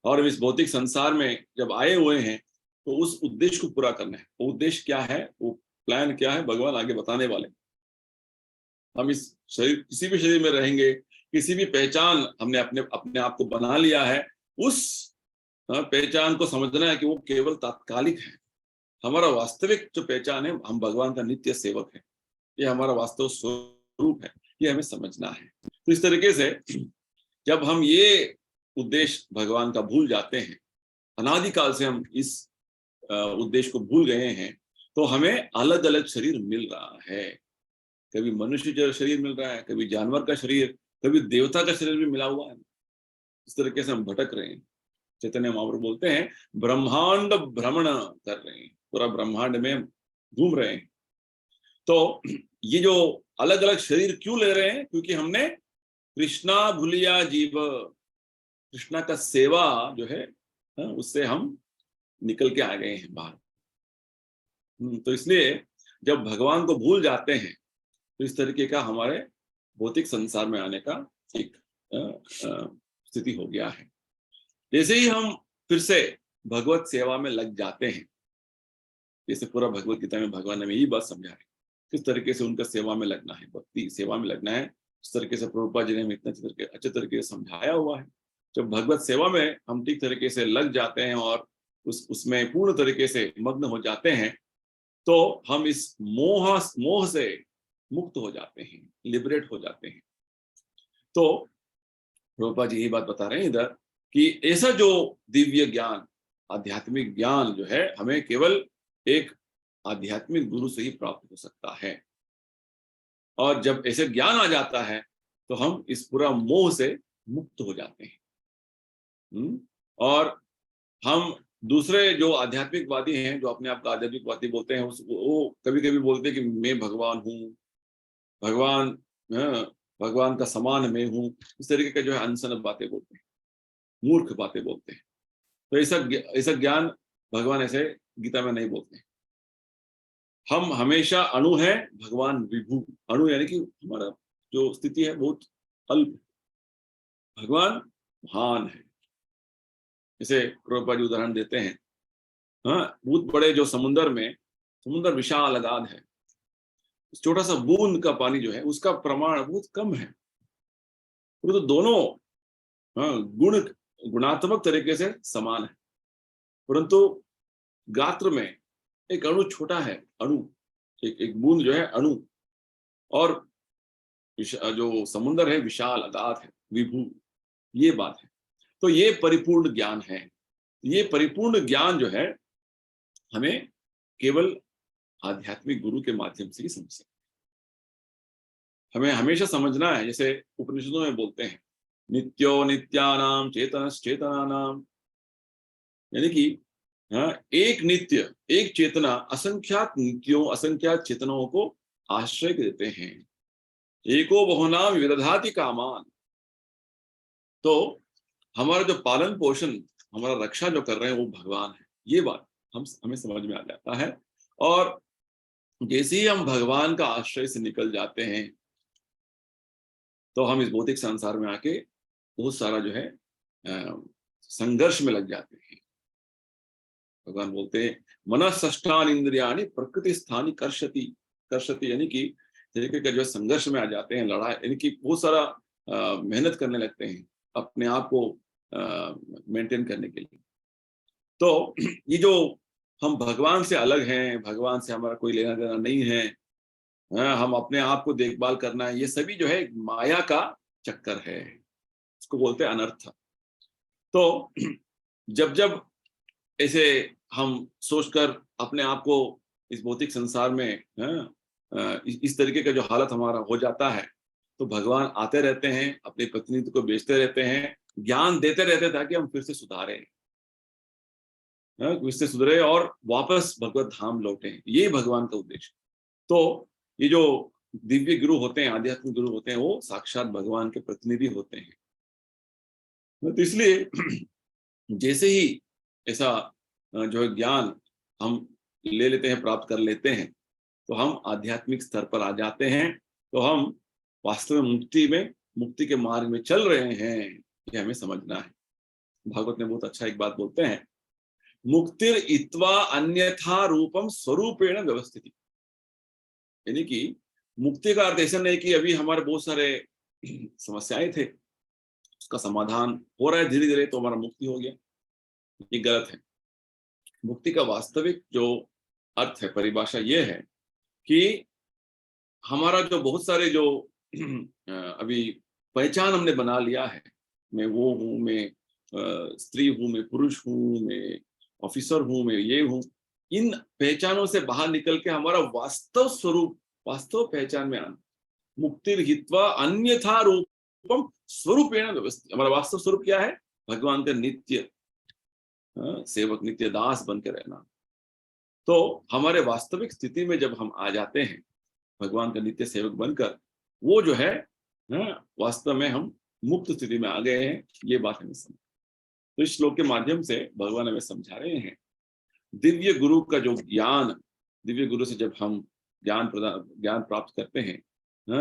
और इस भौतिक संसार में जब आए हुए हैं तो उस उद्देश्य को पूरा करना है। वो उद्देश्य क्या है, वो प्लान क्या है, भगवान आगे बताने वाले। हम इस शरीर, किसी भी शरीर में रहेंगे, किसी भी पहचान हमने अपने आप को बना लिया है, उस पहचान को समझना है कि वो केवल तात्कालिक है। हमारा वास्तविक जो पहचान है, हम भगवान का नित्य सेवक है, ये हमारा वास्तव स्वरूप है, ये हमें समझना है। तो इस तरीके से जब हम ये उद्देश्य भगवान का भूल जाते हैं, अनादिकाल से हम इस उद्देश्य को भूल गए हैं, तो हमें अलग अलग शरीर मिल रहा है। कभी मनुष्य शरीर मिल रहा है, कभी जानवर का शरीर, कभी देवता का शरीर भी मिला हुआ है। इस तरीके से हम भटक रहे हैं। चैतन्य महाप्रभु बोलते हैं ब्रह्मांड भ्रमण कर रहे हैं, पूरा ब्रह्मांड में घूम रहे हैं। तो ये जो अलग अलग शरीर क्यों ले रहे हैं? क्योंकि हमने कृष्णा भूलिया जीव, कृष्णा का सेवा जो है उससे हम निकल के आ गए हैं बाहर। तो इसलिए जब भगवान को भूल जाते हैं तो इस तरीके का हमारे भौतिक संसार में आने का एक स्थिति हो गया है। जैसे ही हम फिर से भगवत सेवा में लग जाते हैं, जैसे पूरा भगवत गीता में भगवान ने यही बात समझा है, किस तरीके से उनका सेवा में लगना है, भक्ति सेवा में लगना है। इस तरीके से प्रभुपाद जी ने हमें इतना अच्छे तरीके से समझाया हुआ है। जब भगवत सेवा में हम ठीक तरीके से लग जाते हैं और उसमें पूर्ण तरीके से मग्न हो जाते हैं, तो हम इस मोह से मुक्त हो जाते हैं, लिबरेट हो जाते हैं। तो प्रभुपाद जी यही बात बता रहे हैं इधर कि ऐसा जो दिव्य ज्ञान, आध्यात्मिक ज्ञान जो है, हमें केवल एक आध्यात्मिक गुरु से ही प्राप्त हो सकता है। और जब ऐसे ज्ञान आ जाता है तो हम इस पूरा मोह से मुक्त हो जाते हैं। और हम दूसरे जो आध्यात्मिकवादी हैं, जो अपने आप का आध्यात्मिकवादी बोलते हैं, वो कभी कभी बोलते हैं कि मैं भगवान हूँ, भगवान का समान मैं हूँ। इस तरीके का जो है अनसन बातें बोलते हैं, मूर्ख बातें बोलते हैं। तो ऐसा ज्ञान भगवान ऐसे गीता में नहीं बोलते हैं। हम हमेशा अणु है, भगवान विभू। अणु यानी कि हमारा जो स्थिति है बहुत अल्प, भगवान महान है। जैसे प्रभुपाद जी उदाहरण देते हैं, हाँ, बहुत बड़े जो समुंदर विशाल अगाध है, छोटा सा बूंद का पानी जो है उसका प्रमाण बहुत कम है, तो दोनों, हाँ, गुणात्मक तरीके से समान है, परंतु गात्र में एक अणु छोटा है, अणु, एक बूंद जो है अणु, और जो समुंदर है विशाल अगाध है, विभू, ये बात है। तो ये परिपूर्ण ज्ञान है। ये परिपूर्ण ज्ञान जो है हमें केवल आध्यात्मिक गुरु के माध्यम से ही समझ सकते। हमें हमेशा समझना है, जैसे उपनिषदों में बोलते हैं, नित्यो नित्यानाम चेतनश्चेतनानाम, यानी कि, हाँ, एक नित्य, एक चेतना असंख्यात नित्यों, असंख्यात चेतनाओं को आश्रय देते हैं। एको बहुनाम विदधाति कामान। तो हमारा जो पालन पोषण, हमारा रक्षा जो कर रहे हैं वो भगवान है, ये बात हमें समझ में आ जाता है। और जैसे ही हम भगवान का आश्रय से निकल जाते हैं तो हम इस भौतिक संसार में आके बहुत सारा जो है संघर्ष में लग जाते हैं। भगवान बोलते हैं, मनःषष्ठान इंद्रियाणि प्रकृति स्थानी कर्षति, यानी कि तरीके का जो संघर्ष में आ जाते हैं, लड़ाई, यानी कि बहुत सारा मेहनत करने लगते हैं अपने आप को मेंटेन करने के लिए। तो ये जो हम भगवान से अलग हैं, भगवान से हमारा कोई लेना देना नहीं है, हम अपने आप को देखभाल करना है, ये सभी जो है माया का चक्कर है, इसको बोलते हैं अनर्थ। तो जब जब ऐसे हम सोचकर अपने आप को इस भौतिक संसार में, इस तरीके का जो हालत हमारा हो जाता है, तो भगवान आते रहते हैं, अपनी पत्नी को बेचते रहते हैं, ज्ञान देते रहते ताकि हम फिर से सुधारें, फिर से सुधरे और वापस भगवत धाम लौटें। ये भगवान का उद्देश्य। तो ये जो दिव्य गुरु होते हैं, आध्यात्मिक गुरु होते हैं, वो साक्षात भगवान के प्रतिनिधि होते हैं। तो इसलिए जैसे ही ऐसा जो है ज्ञान हम ले लेते हैं, प्राप्त कर लेते हैं, तो हम आध्यात्मिक स्तर पर आ जाते हैं, तो हम वास्तव में मुक्ति के मार्ग में चल रहे हैं, ये हमें समझना है। भागवत में बहुत अच्छा एक बात बोलते हैं, मुक्तिर इत्वा अन्यथा रूपम स्वरूपेण व्यवस्थित। यानी कि मुक्ति का अर्थ ऐसा नहीं कि अभी हमारे बहुत सारे समस्याएं थे, उसका समाधान हो रहा है धीरे धीरे, तो हमारा मुक्ति हो गया, ये गलत है। मुक्ति का वास्तविक जो अर्थ है, परिभाषा ये है कि हमारा जो बहुत सारे जो अभी पहचान हमने बना लिया है, मैं वो हूँ, मैं स्त्री हूँ, मैं पुरुष हूँ, मैं ऑफिसर हूँ, मैं ये हूँ, इन पहचानों से बाहर निकल के हमारा वास्तव स्वरूप, वास्तव पहचान में आना। मुक्तिर हित्वा अन्यथा रूपम स्वरूपेण व्यवस्थित। हमारा वास्तव स्वरूप क्या है? भगवान का नित्य सेवक, नित्य दास बनकर रहना। तो हमारे वास्तविक स्थिति में जब हम आ जाते हैं भगवान का नित्य सेवक बनकर, वो जो है वास्तव में हम मुक्त स्थिति में आ गए हैं, ये बात हमें समझ। तो इस श्लोक के माध्यम से भगवान हमें समझा रहे हैं, दिव्य गुरु का जो ज्ञान, दिव्य गुरु से जब हम ज्ञान प्राप्त करते हैं,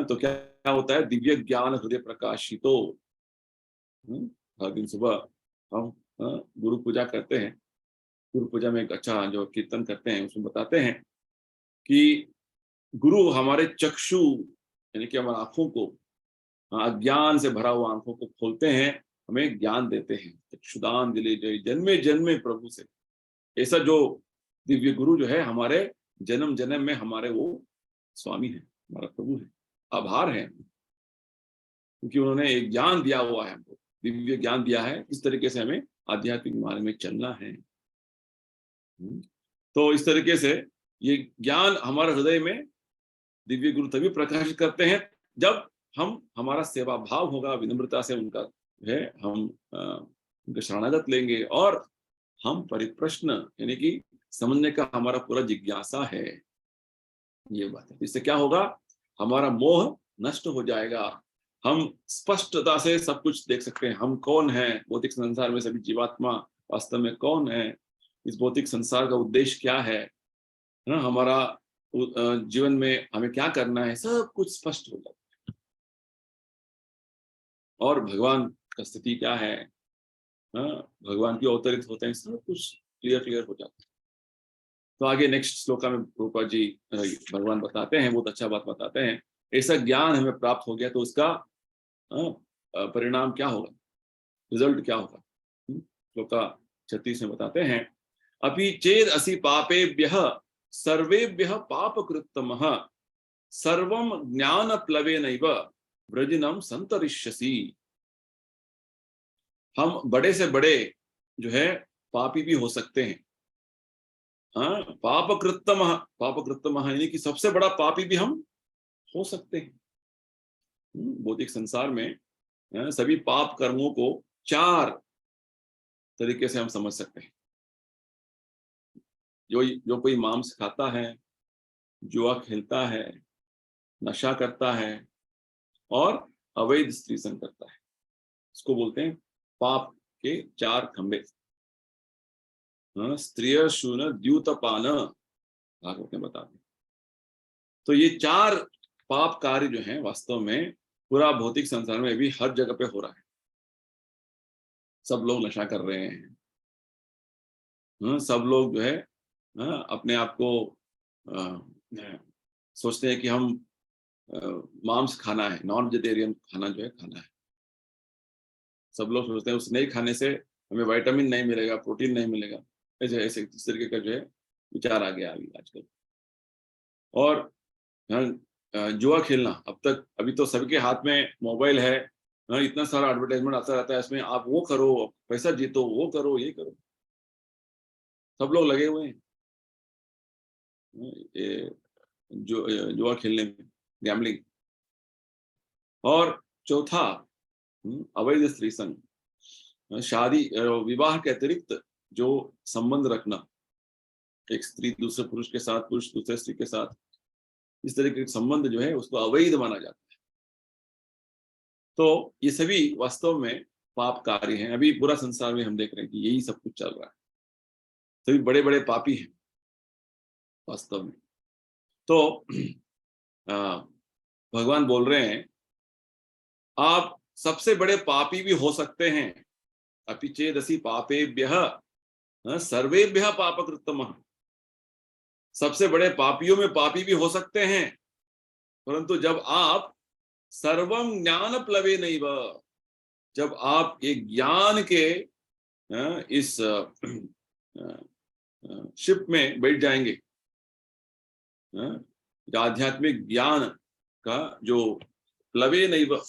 तो क्या होता है? दिव्य ज्ञान हृदय प्रकाशितो। हर दिन सुबह हम गुरु पूजा करते हैं। गुरु पूजा में एक अच्छा जो कीर्तन करते हैं, उसमें बताते हैं कि गुरु हमारे चक्षु, यानी कि हमारी आंखों को, अज्ञान से भरा हुआ आंखों को खोलते हैं, हमें ज्ञान देते हैं। चक्षुदान दिले जय जन्मे जन्मे प्रभु से। ऐसा जो दिव्य गुरु जो है हमारे जन्म जन्म में हमारे वो स्वामी है, हमारा प्रभु है। आभार है क्योंकि उन्होंने एक ज्ञान दिया हुआ है, हमको दिव्य ज्ञान दिया है, इस तरीके से हमें आध्यात्मिक मार्ग में चलना है। तो इस तरीके से ये ज्ञान हमारे हृदय में दिव्य गुरु तभी प्रकाशित करते हैं जब हमारा सेवा भाव होगा, विनम्रता से उनका है हम उनका शरणागत लेंगे, और हम परिप्रश्न, यानी कि समझने का हमारा पूरा जिज्ञासा है, ये बात है। इससे क्या होगा? हमारा मोह नष्ट हो जाएगा, हम स्पष्टता से सब कुछ देख सकते हैं, हम कौन है भौतिक संसार में, सभी जीवात्मा वास्तव में कौन है, इस भौतिक संसार का उद्देश्य क्या है ना, हमारा जीवन में हमें क्या करना है, सब कुछ स्पष्ट हो जाता है। और भगवान उसका स्थिति क्या है, हाँ, भगवान क्यों अवतरित होते हैं, सब कुछ क्लियर हो जाता है। तो आगे नेक्स्ट श्लोका में प्रभुपाद जी भगवान बताते हैं, बहुत अच्छा बात बताते हैं, ऐसा ज्ञान हमें प्राप्त हो गया तो उसका परिणाम क्या होगा, रिजल्ट क्या होगा। श्लोका 36 में बताते हैं, अपि चेद असि पापेभ्यः सर्वेभ्यः पापकृत्तमः सर्वं ज्ञान प्लवेनैव व्रजिनम संतरिष्यसि। हम बड़े से बड़े जो है पापी भी हो सकते हैं, हाँ, पापकृत्तम यानी कि सबसे बड़ा पापी भी हम हो सकते हैं। भौतिक संसार में सभी पाप कर्मों को 4 तरीके से हम समझ सकते हैं। जो कोई मांस खाता है, जुआ खेलता है, नशा करता है और अवैध स्त्री संग करता है, इसको बोलते हैं पाप के 4 खंबे। स्त्रिय शून द्यूतपान, भागवत में बताते हैं। तो ये 4 पाप कार्य जो हैं वास्तव में पूरा भौतिक संसार में भी हर जगह पे हो रहा है। सब लोग नशा कर रहे हैं, सब लोग जो है अपने आप को सोचते हैं कि हम मांस खाना है, नॉन वेजिटेरियन खाना जो है खाना है। सब लोग सोचते हैं उस नहीं खाने से हमें विटामिन नहीं मिलेगा, प्रोटीन नहीं मिलेगा, ऐसे ऐसे इस तरीके का जो है विचार आ गया अभी आजकल। और जुआ खेलना, अभी तो सबके हाथ में मोबाइल है, इतना सारा एडवर्टाइजमेंट आता रहता है, इसमें आप वो करो, पैसा जीतो, वो करो, ये करो, सब लोग लगे हुए हैं ये जुआ खेलने में, गैम्बलिंग। और चौथा अवैध स्त्री संग, शादी विवाह के अतिरिक्त जो संबंध रखना, एक स्त्री दूसरे पुरुष के साथ, पुरुष दूसरे स्त्री के साथ, इस तरह के संबंध जो है उसको अवैध माना जाता है। तो ये सभी वास्तव में पाप कार्य हैं। अभी पूरा संसार में हम देख रहे हैं कि यही सब कुछ चल रहा है, सभी बड़े बड़े पापी हैं वास्तव में। तो भगवान बोल रहे हैं आप सबसे बड़े पापी भी हो सकते हैं, अपि चेदसि पापेभ्यः सर्वेभ्यः पापकृत्तमः, सबसे बड़े पापियों में पापी भी हो सकते हैं, परंतु जब आप सर्वम ज्ञान प्लवेनैव, जब आप एक ज्ञान के इस शिप में बैठ जाएंगे, आध्यात्मिक ज्ञान का जो प्लवेनैव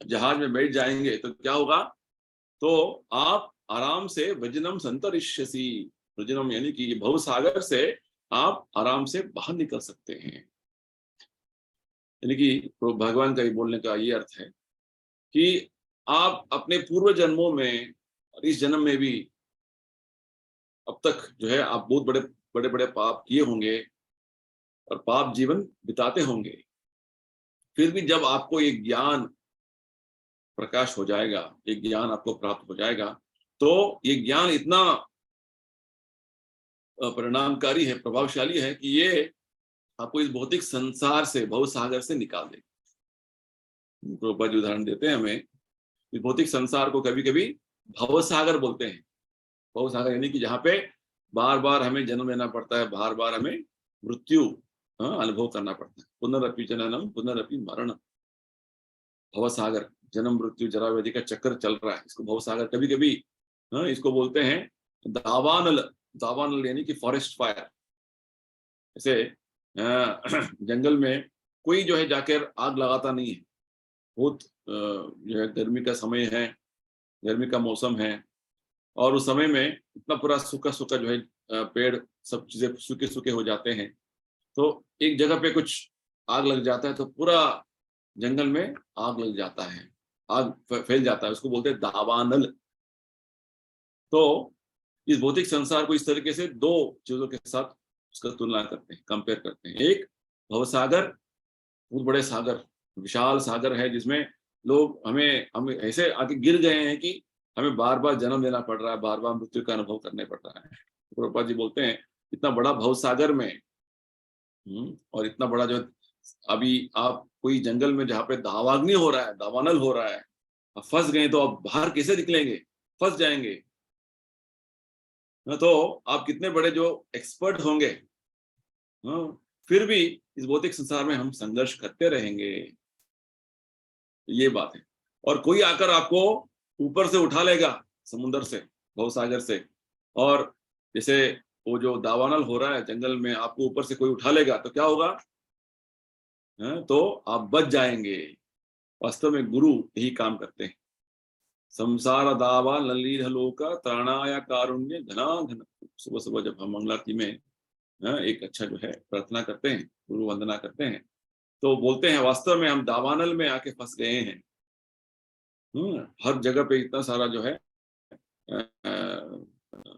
जहाज में बैठ जाएंगे, तो क्या होगा, तो आप आराम से वजनम संतरिष्यसि, वजनम यानी कि भव सागर से आप आराम से बाहर निकल सकते हैं। यानी कि भगवान का ये बोलने का ये अर्थ है कि आप अपने पूर्व जन्मों में और इस जन्म में भी अब तक जो है आप बहुत बड़े बड़े पाप किए होंगे और पाप जीवन बिताते होंगे, फिर भी जब आपको एक ज्ञान प्रकाश हो जाएगा, एक ज्ञान आपको प्राप्त हो जाएगा, तो ये ज्ञान इतना परिणामकारी है, प्रभावशाली है कि ये आपको इस भौतिक संसार से, भव सागर से निकाल देगा। प्रभुपाद जी उदाहरण देते हैं हमें, इस भौतिक संसार को कभी कभी भव सागर बोलते हैं। भव सागर यानी कि जहाँ पे बार बार हमें जन्म लेना पड़ता है, बार बार हमें मृत्यु अनुभव करना पड़ता है। पुनरअपि जननम पुनरअपि मरणम, भव सागर, जन्म मृत्यु जरा व्याधि का चक्कर चल रहा है, इसको भव सागर। कभी कभी इसको बोलते हैं दावानल, दावानल यानी कि फॉरेस्ट फायर। ऐसे जंगल में कोई जो है जाकर आग लगाता नहीं है, बहुत जो है गर्मी का समय है, गर्मी का मौसम है, और उस समय में इतना पूरा सूखा सूखा जो है पेड़ सब चीजें सूखे सूखे हो जाते हैं, तो एक जगह पे कुछ आग लग जाता है तो पूरा जंगल में आग लग जाता है, आग फैल जाता है, उसको बोलते हैं दावानल। तो इस भौतिक संसार को इस तरीके से 2 चीजों के साथ उसका तुलना करते हैं, कंपेयर करते हैं। एक भवसागर, बहुत बड़े सागर, विशाल सागर है जिसमें लोग हम ऐसे आके गिर गए हैं कि हमें बार बार जन्म लेना पड़ रहा है, बार बार मृत्यु का अनुभव करने पड़ रहा है। प्रभुपाद जी बोलते हैं इतना बड़ा भवसागर में और इतना बड़ा जो, अभी आप कोई जंगल में जहाँ पे दावाग्नि हो रहा है, दावानल हो रहा है, अब फंस गए तो अब बाहर कैसे निकलेंगे, फंस जाएंगे ना। तो आप कितने बड़े जो एक्सपर्ट होंगे, हाँ, फिर भी इस भौतिक संसार में हम संघर्ष करते रहेंगे, ये बात है। और कोई आकर आपको ऊपर से उठा लेगा, समुद्र से, भवसागर से, और जैसे वो जो दावानल हो रहा है जंगल में, आपको ऊपर से कोई उठा लेगा तो क्या होगा, तो आप बच जाएंगे। वास्तव में गुरु यही काम करते हैं। संसार दावा ललीलोक त्राणाया कारुण्य घना घन। सुबह सुबह जब हम मंगलारती में एक अच्छा जो है प्रार्थना करते हैं, गुरु वंदना करते हैं, तो बोलते हैं वास्तव में हम दावानल में आके फंस गए हैं। हर जगह पे इतना सारा जो है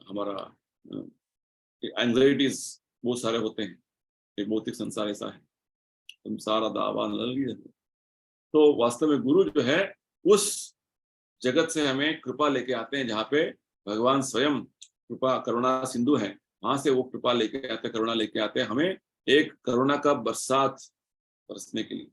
हमारा एंजाइटीज बहुत सारे होते हैं। एक भौतिक संसार ऐसा है, संसार दावानल। तो वास्तव में गुरु जो है उस जगत से हमें कृपा लेके आते हैं, जहाँ पे भगवान स्वयं कृपा करुणा सिंधु है, वहां से वो कृपा लेके आते, करुणा लेके आते हैं हमें एक करुणा का बरसात बरसने के लिए।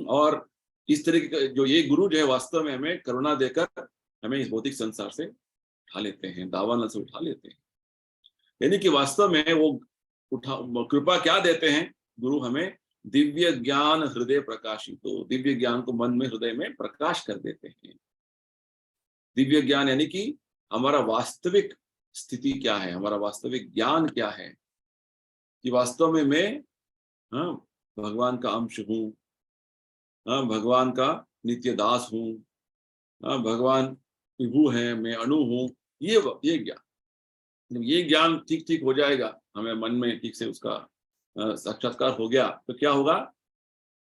और इस तरीके का जो ये गुरु जो है वास्तव में हमें करुणा देकर हमें इस भौतिक संसार से उठा लेते हैं, दावानल से उठा लेते हैं। यानी कि वास्तव में वो कृपा क्या देते हैं गुरु, हमें दिव्य ज्ञान हृदय प्रकाशित, तो दिव्य ज्ञान को मन में हृदय में प्रकाश कर देते हैं। दिव्य ज्ञान यानी कि हमारा वास्तविक स्थिति क्या है, हमारा वास्तविक ज्ञान क्या है, कि वास्तव में मैं भगवान का अंश हूँ, भगवान का नित्य दास हूँ, भगवान विभु है, मैं अणु हूँ। ये ज्ञान, ये ज्ञान ठीक ठीक हो जाएगा, हमें मन में ठीक से उसका साक्षात्कार हो गया, तो क्या होगा,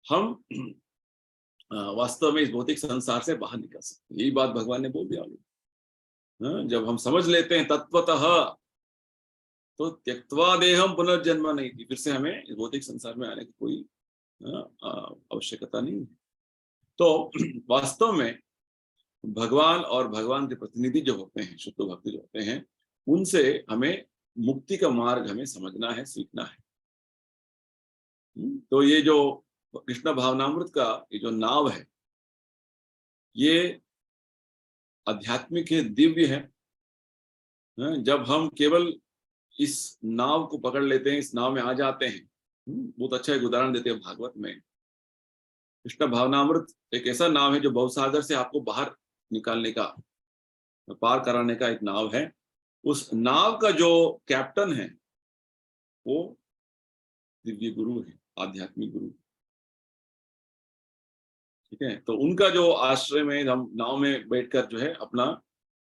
हम वास्तव में इस भौतिक संसार से बाहर निकल सकते हैं। यही बात भगवान ने बोल दिया। जब हम समझ लेते हैं तत्वतः, तो त्यक्त्वा देहम पुनर्जन्म नहीं थी, फिर से हमें इस भौतिक संसार में आने की कोई आवश्यकता नहीं है। तो वास्तव में भगवान और भगवान के प्रतिनिधि जो होते हैं, शुद्ध भक्ति जो होते हैं, उनसे हमें मुक्ति का मार्ग हमें समझना है, सीखना है। तो ये जो कृष्ण भावनामृत का ये जो नाव है, ये आध्यात्मिक है, दिव्य है। जब हम केवल इस नाव को पकड़ लेते हैं, इस नाव में आ जाते हैं। बहुत अच्छा एक उदाहरण देते हैं भागवत में। कृष्ण भावनामृत एक ऐसा नाव है जो भवसागर से आपको बाहर निकालने का, पार कराने का एक नाव है। उस नाव का जो कैप्टन है वो दिव्य गुरु है, आध्यात्मिक गुरु। ठीक है, तो उनका जो आश्रय में हम नाव में बैठकर जो है अपना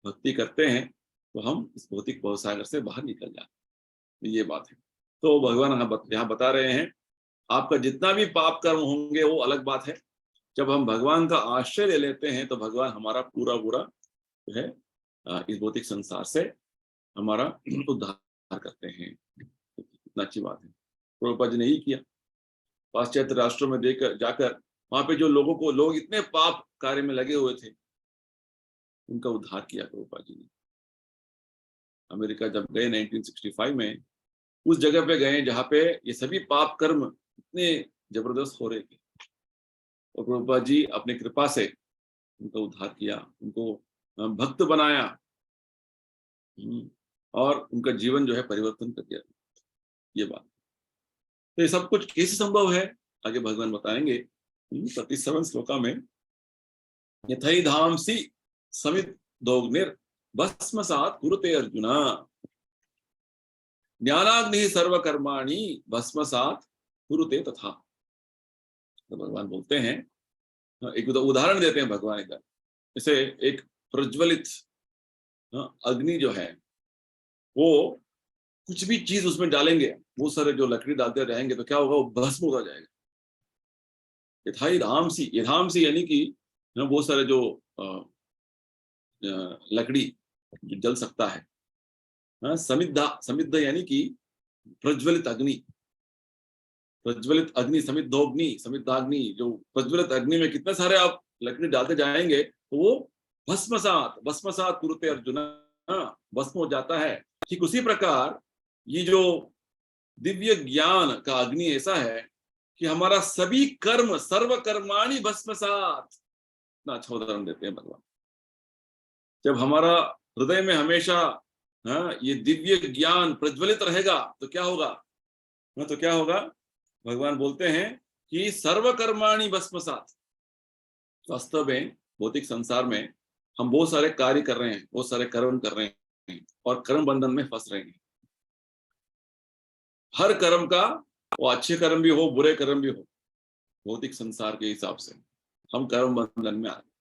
भक्ति करते हैं, तो हम इस भौतिक भवसागर से बाहर निकल जाते हैं। ये बात है। तो भगवान यहाँ बता रहे हैं, आपका जितना भी पाप कर्म होंगे वो अलग बात है, जब हम भगवान का आश्रय ले लेते हैं तो भगवान हमारा पूरा जो है इस भौतिक संसार से हमारा उद्धार करते हैं। इतना अच्छी बात है। प्रभुपाद जी ने ही किया। पाश्चात्य राष्ट्रों में देकर जाकर वहां पे जो लोग इतने पाप कार्य में लगे हुए थे, उनका उद्धार किया प्रभुपाद जी ने। अमेरिका जब गए 1965 में, उस जगह पे गए जहाँ पे ये सभी पाप कर्म इतने जबरदस्त हो रहे थे, और प्रभुपाद जी अपने कृपा से उनका उद्धार किया, उनको भक्त बनाया, और उनका जीवन जो है परिवर्तन कर दिया। ये बात, तो ये सब कुछ कैसे संभव है, आगे भगवान बताएंगे 37 श्लोका में। यथै धामसी समित दोग्निर भस्मसात् कुरुते अर्जुना, ज्ञानाग्नि सर्वकर्माणि भस्मसात् कुरुते तथा। तो भगवान बोलते हैं, एक उदाहरण देते हैं भगवान इधर। जैसे एक प्रज्वलित अग्नि जो है, वो कुछ भी चीज उसमें डालेंगे, बहुत सारे जो लकड़ी डालते रहेंगे तो क्या होगा, वो भस्म होता जाएगा। यथाई धामसी, यथामसी यानी कि बहुत सारे जो लकड़ी जो जल सकता है। समिद्धा, समिद्ध यानी कि प्रज्वलित अग्नि, प्रज्वलित अग्नि, समिद्धोग्नि, समिद्धाग्नि। जो प्रज्वलित अग्नि में कितने सारे आप लकड़ी डालते जाएंगे तो वो भस्मसात कुरुते अर्जुन, भस्म हो जाता है। ठीक उसी प्रकार ये जो दिव्य ज्ञान का अग्नि ऐसा है कि हमारा सभी कर्म सर्व कर्माणि भस्मसात, इतना अच्छा उदाहरण देते हैं भगवान। जब हमारा हृदय में हमेशा ये दिव्य ज्ञान प्रज्वलित रहेगा तो क्या होगा, तो क्या होगा, भगवान बोलते हैं कि सर्व कर्माणि भस्मसात। वास्तव में भौतिक संसार में हम बहुत सारे कार्य कर रहे हैं, बहुत सारे कर्म कर रहे हैं और कर्म बंधन में फंस रहे हैं। हर कर्म का, वो अच्छे कर्म भी हो बुरे कर्म भी हो, भौतिक संसार के हिसाब से हम कर्म बंधन में आ रहे हैं।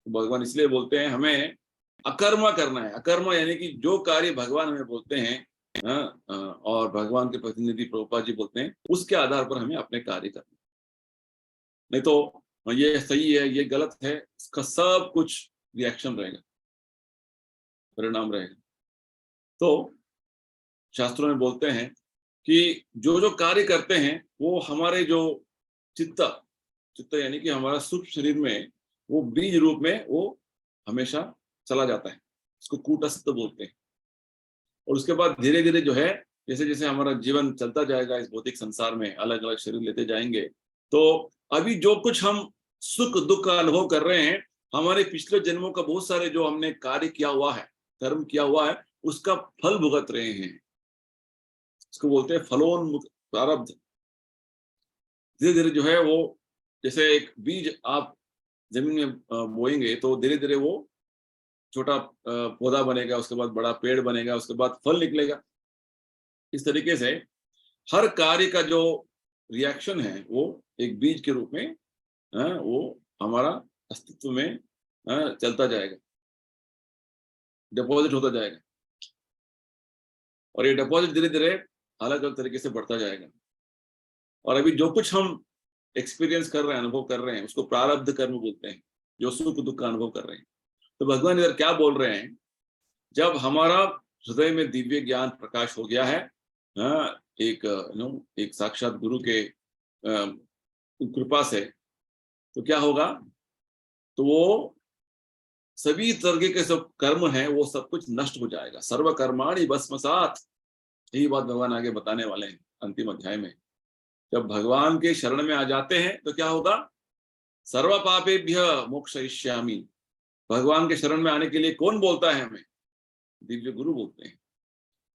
तो भगवान इसलिए बोलते हैं हमें अकर्मा करना है। अकर्मा यानी कि जो कार्य भगवान हमें बोलते हैं और भगवान के प्रतिनिधि प्रभुपाद जी बोलते हैं, उसके आधार पर हमें अपने कार्य करना। नहीं तो ये सही है ये गलत है, इसका सब कुछ रिएक्शन रहेगा, परिणाम रहेगा। तो शास्त्रों में बोलते हैं कि जो जो कार्य करते हैं वो हमारे जो चित्त चित्त यानी कि हमारा सूक्ष्म शरीर में वो बीज रूप में वो हमेशा चला जाता है, इसको कूटस्थ बोलते हैं। और उसके बाद धीरे धीरे जो है, जैसे जैसे हमारा जीवन चलता जाएगा इस भौतिक संसार में, अलग अलग शरीर लेते जाएंगे, तो अभी जो कुछ हम सुख दुख का अनुभव कर रहे हैं, हमारे पिछले जन्मों का बहुत सारे जो हमने कार्य किया हुआ है, कर्म किया हुआ है, उसका फल भुगत रहे हैं। इसको बोलते हैं फलोन्मुख प्रारब्ध। धीरे धीरे जो है वो, जैसे एक बीज आप जमीन में बोएंगे तो धीरे धीरे वो छोटा पौधा बनेगा, उसके बाद बड़ा पेड़ बनेगा, उसके बाद फल निकलेगा। इस तरीके से हर कार्य का जो रिएक्शन है वो एक बीज के रूप में वो हमारा अस्तित्व में चलता जाएगा, डिपॉजिट होता जाएगा। और ये डिपॉजिट धीरे धीरे अलग अलग तरीके से बढ़ता जाएगा। और अभी जो कुछ हम एक्सपीरियंस कर रहे हैं, अनुभव कर रहे हैं, उसको प्रारब्ध कर्म बोलते हैं, जो सुख दुख का अनुभव कर रहे हैं। तो भगवान इधर क्या बोल रहे हैं, जब हमारा हृदय में दिव्य ज्ञान प्रकाश हो गया है, एक साक्षात गुरु के कृपा से, तो क्या होगा, तो वो सभी तरह के सब कर्म हैं वो सब कुछ नष्ट हो जाएगा। सर्व कर्माणि भस्मसात, यही बात भगवान आगे बताने वाले हैं अंतिम अध्याय में। जब भगवान के शरण में आ जाते हैं तो क्या होगा, सर्व पापेभ्य मोक्षयिष्यामि। भगवान के शरण में आने के लिए कौन बोलता है हमें, दिव्य गुरु बोलते हैं।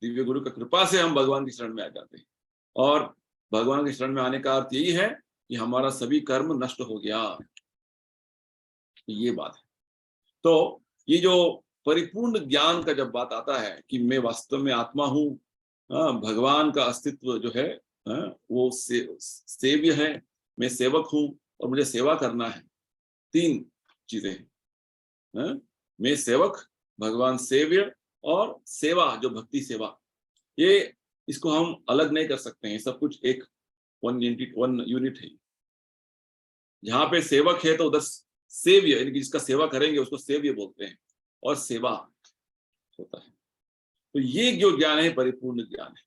दिव्य गुरु की कृपा से हम भगवान की शरण में आ जाते हैं। और भगवान के शरण में आने का अर्थ यही है कि हमारा सभी कर्म नष्ट हो गया, ये बात है। तो ये जो परिपूर्ण ज्ञान का जब बात आता है कि मैं वास्तव में आत्मा हूँ, भगवान का अस्तित्व जो है वो सेव्य है, मैं सेवक हूँ और मुझे सेवा करना है। तीन चीजें हैं, मैं सेवक, भगवान सेव्य और सेवा जो भक्ति सेवा, ये इसको हम अलग नहीं कर सकते हैं। सब कुछ एक वन यूनिट है। जहां पे सेवक है तो उधर सेव्य यानी कि जिसका सेवा करेंगे उसको सेव्य बोलते हैं, और सेवा होता है। तो ये जो ज्ञान है परिपूर्ण ज्ञान है।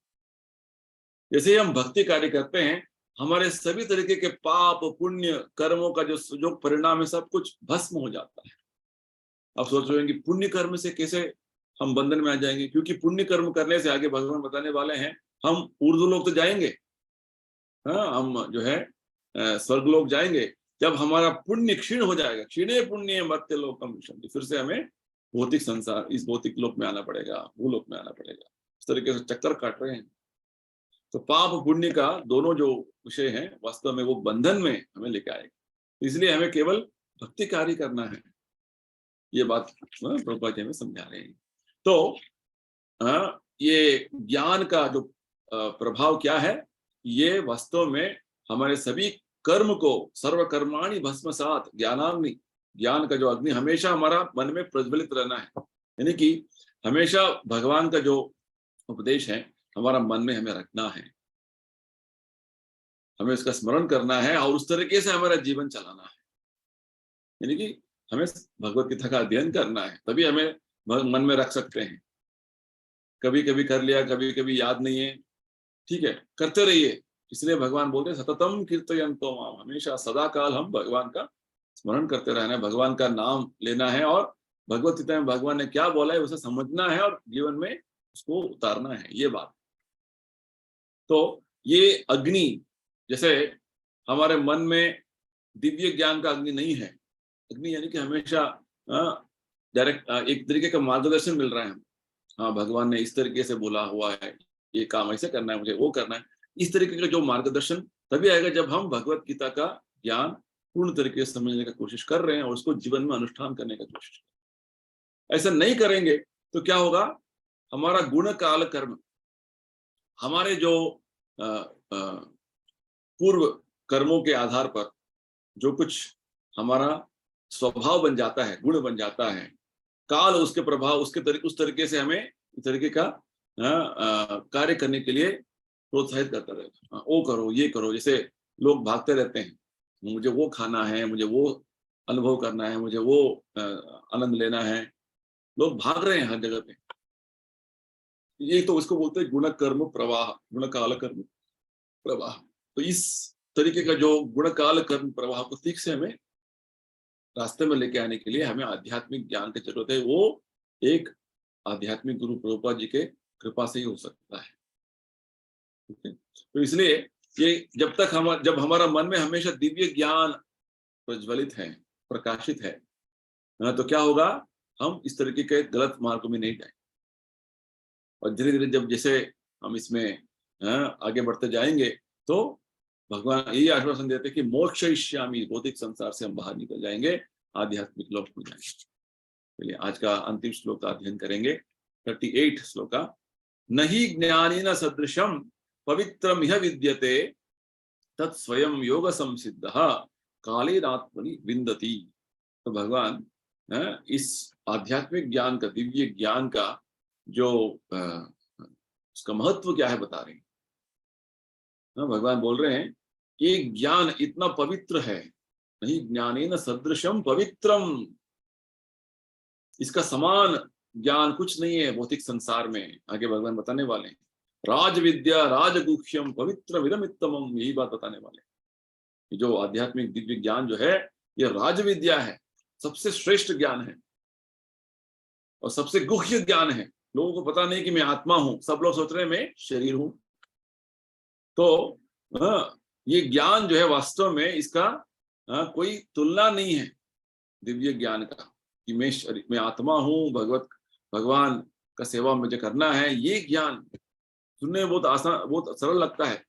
जैसे हम भक्ति कार्य करते हैं, हमारे सभी तरीके के पाप पुण्य कर्मों का जो परिणाम है सब कुछ भस्म हो जाता है। आप सोच रहे हैं कि पुण्य कर्म से कैसे हम बंधन में आ जाएंगे, क्योंकि पुण्य कर्म करने से आगे भगवान बताने वाले हैं हम ऊर्ध्वलोक तो जाएंगे, हम जो है स्वर्गलोक जाएंगे। जब हमारा पुण्य क्षीण हो जाएगा, क्षीणे पुण्य मर्त्य लोकम विशन्ति, फिर से हमें भौतिक संसार, इस भौतिक लोक में आना पड़ेगा, भूलोक में आना पड़ेगा। इस तरीके से चक्कर काट रहे हैं। तो पाप पुण्य का दोनों जो विषय है वास्तव में वो बंधन में हमें लेके आएगा। इसलिए हमें केवल भक्ति कार्य करना है, ये बात प्रभुपाद जी हमें समझा रहे हैं। तो ये ज्ञान का जो प्रभाव क्या है, ये वास्तव में हमारे सभी कर्म को, सर्व कर्माणि भस्मसात ज्ञानाग्नि, ज्ञान का जो अग्नि हमेशा हमारा मन में प्रज्वलित रहना है। यानी कि हमेशा भगवान का जो उपदेश है हमारा मन में हमें रखना है, हमें उसका स्मरण करना है और उस तरीके से हमारा जीवन चलाना है। यानी कि हमें भगवत गीता का अध्ययन करना है, तभी हमें मन में रख सकते हैं। कभी कभी कर लिया, कभी कभी याद नहीं है, ठीक है, करते रहिए। इसलिए भगवान बोलते हैं सततम कीर्तयन्तो माम, हमेशा सदा काल हम भगवान का स्मरण करते रहना है, भगवान का नाम लेना है और भगवत गीता में भगवान ने क्या बोला है उसे समझना है और जीवन में उसको उतारना है, ये बात। तो ये अग्नि, जैसे हमारे मन में दिव्य ज्ञान का अग्नि नहीं है, अग्नि यानी कि हमेशा डायरेक्ट एक तरीके का मार्गदर्शन मिल रहा है, हाँ भगवान ने इस तरीके से बोला हुआ है, ये काम ऐसे करना है, मुझे वो करना है, इस तरीके का जो मार्गदर्शन तभी आएगा जब हम भगवत गीता का ज्ञान पूर्ण तरीके से समझने की कोशिश कर रहे हैं और उसको जीवन में अनुष्ठान करने की कोशिश कर रहे हैं। ऐसा नहीं करेंगे तो क्या होगा, हमारा गुण काल कर्म, हमारे जो पूर्व कर्मों के आधार पर जो कुछ हमारा स्वभाव बन जाता है, गुण बन जाता है, काल उसके प्रभाव उस तरीके से हमें इस तरीके का कार्य करने के लिए प्रोत्साहित करता रहेगा। वो करो, ये करो, जैसे लोग भागते रहते हैं, मुझे वो खाना है, मुझे वो अनुभव करना है, मुझे वो आनंद लेना है, लोग भाग रहे हैं हर जगह पे। ये तो उसको बोलते हैं गुण कर्म प्रवाह, गुण काल कर्म प्रवाह। तो इस तरीके का जो गुण काल कर्म प्रवाह को ठीक से हमें रास्ते में लेके आने के लिए हमें आध्यात्मिक ज्ञान की जरूरत है। वो एक आध्यात्मिक गुरु प्रभुपाद जी के कृपा से ही हो सकता है। ठीक है, तो इसलिए ये जब हमारा मन में हमेशा दिव्य ज्ञान प्रज्वलित है, प्रकाशित है, तो क्या होगा, हम इस तरीके के गलत मार्ग में नहीं जाएंगे। और धीरे धीरे जब जैसे हम इसमें आगे बढ़ते जाएंगे तो भगवान यही आश्वासन देते हैं कि मोक्षयिष्यामि, भौतिक संसार से हम बाहर निकल जाएंगे, आध्यात्मिक लोक में जाएंगे। चलिए आज का अंतिम श्लोक का अध्ययन करेंगे, 38 श्लोक का। नहि ज्ञानेन सदृशम पवित्रम इह विद्यते तत् स्वयं योग संसिद्धः कालेनात्मनि विन्दति। तो भगवान इस आध्यात्मिक ज्ञान का, दिव्य ज्ञान का जो उसका महत्व क्या है बता रहे हैं। भगवान बोल रहे हैं ये ज्ञान इतना पवित्र है, नहीं ज्ञानेन सदृशम पवित्रम, इसका समान ज्ञान कुछ नहीं है भौतिक संसार में। आगे भगवान बताने वाले हैं, राज विद्या राजगुह्यम पवित्र विदमित्तमम, यही बात बताने वाले। जो आध्यात्मिक दिव्य ज्ञान जो है ये राज विद्या है, सबसे श्रेष्ठ ज्ञान है और सबसे गुह्य ज्ञान है। लोगों को पता नहीं कि मैं आत्मा हूं, सब लोग सोच रहे हैं मैं शरीर हूं। तो ये ज्ञान जो है वास्तव में इसका कोई तुलना नहीं है दिव्य ज्ञान का, कि मैं आत्मा हूं, भगवान का सेवा मुझे करना है। ये ज्ञान सुनने में बहुत आसान, बहुत सरल लगता है,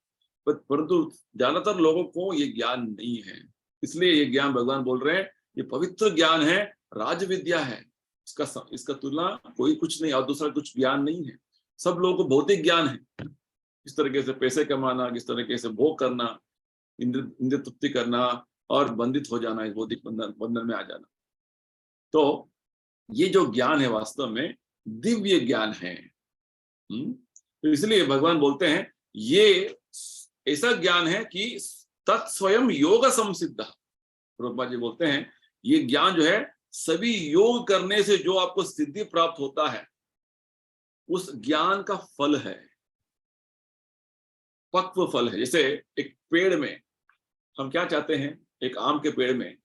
परंतु ज्यादातर लोगों को ये ज्ञान नहीं है। इसलिए ये ज्ञान भगवान बोल रहे हैं ये पवित्र ज्ञान है, राज विद्या है, इसका तुलना कोई कुछ नहीं और दूसरा कुछ ज्ञान नहीं है। सब लोगों को भौतिक ज्ञान है, किस तरीके से पैसे कमाना, किस तरीके से भोग करना, इंद्र तृप्ति करना और बंधित हो जाना, इस भौतिक बंधन में आ जाना। तो ये जो ज्ञान है वास्तव में दिव्य ज्ञान है। तो इसलिए भगवान बोलते हैं ये ऐसा ज्ञान है कि तत्स्वयं योग संसिद्ध। प्रभुपाद जी बोलते हैं ये ज्ञान जो है सभी योग करने से जो आपको सिद्धि प्राप्त होता है उस ज्ञान का फल है, पक्व फल है। जैसे एक पेड़ में हम क्या चाहते हैं, एक आम के पेड़ में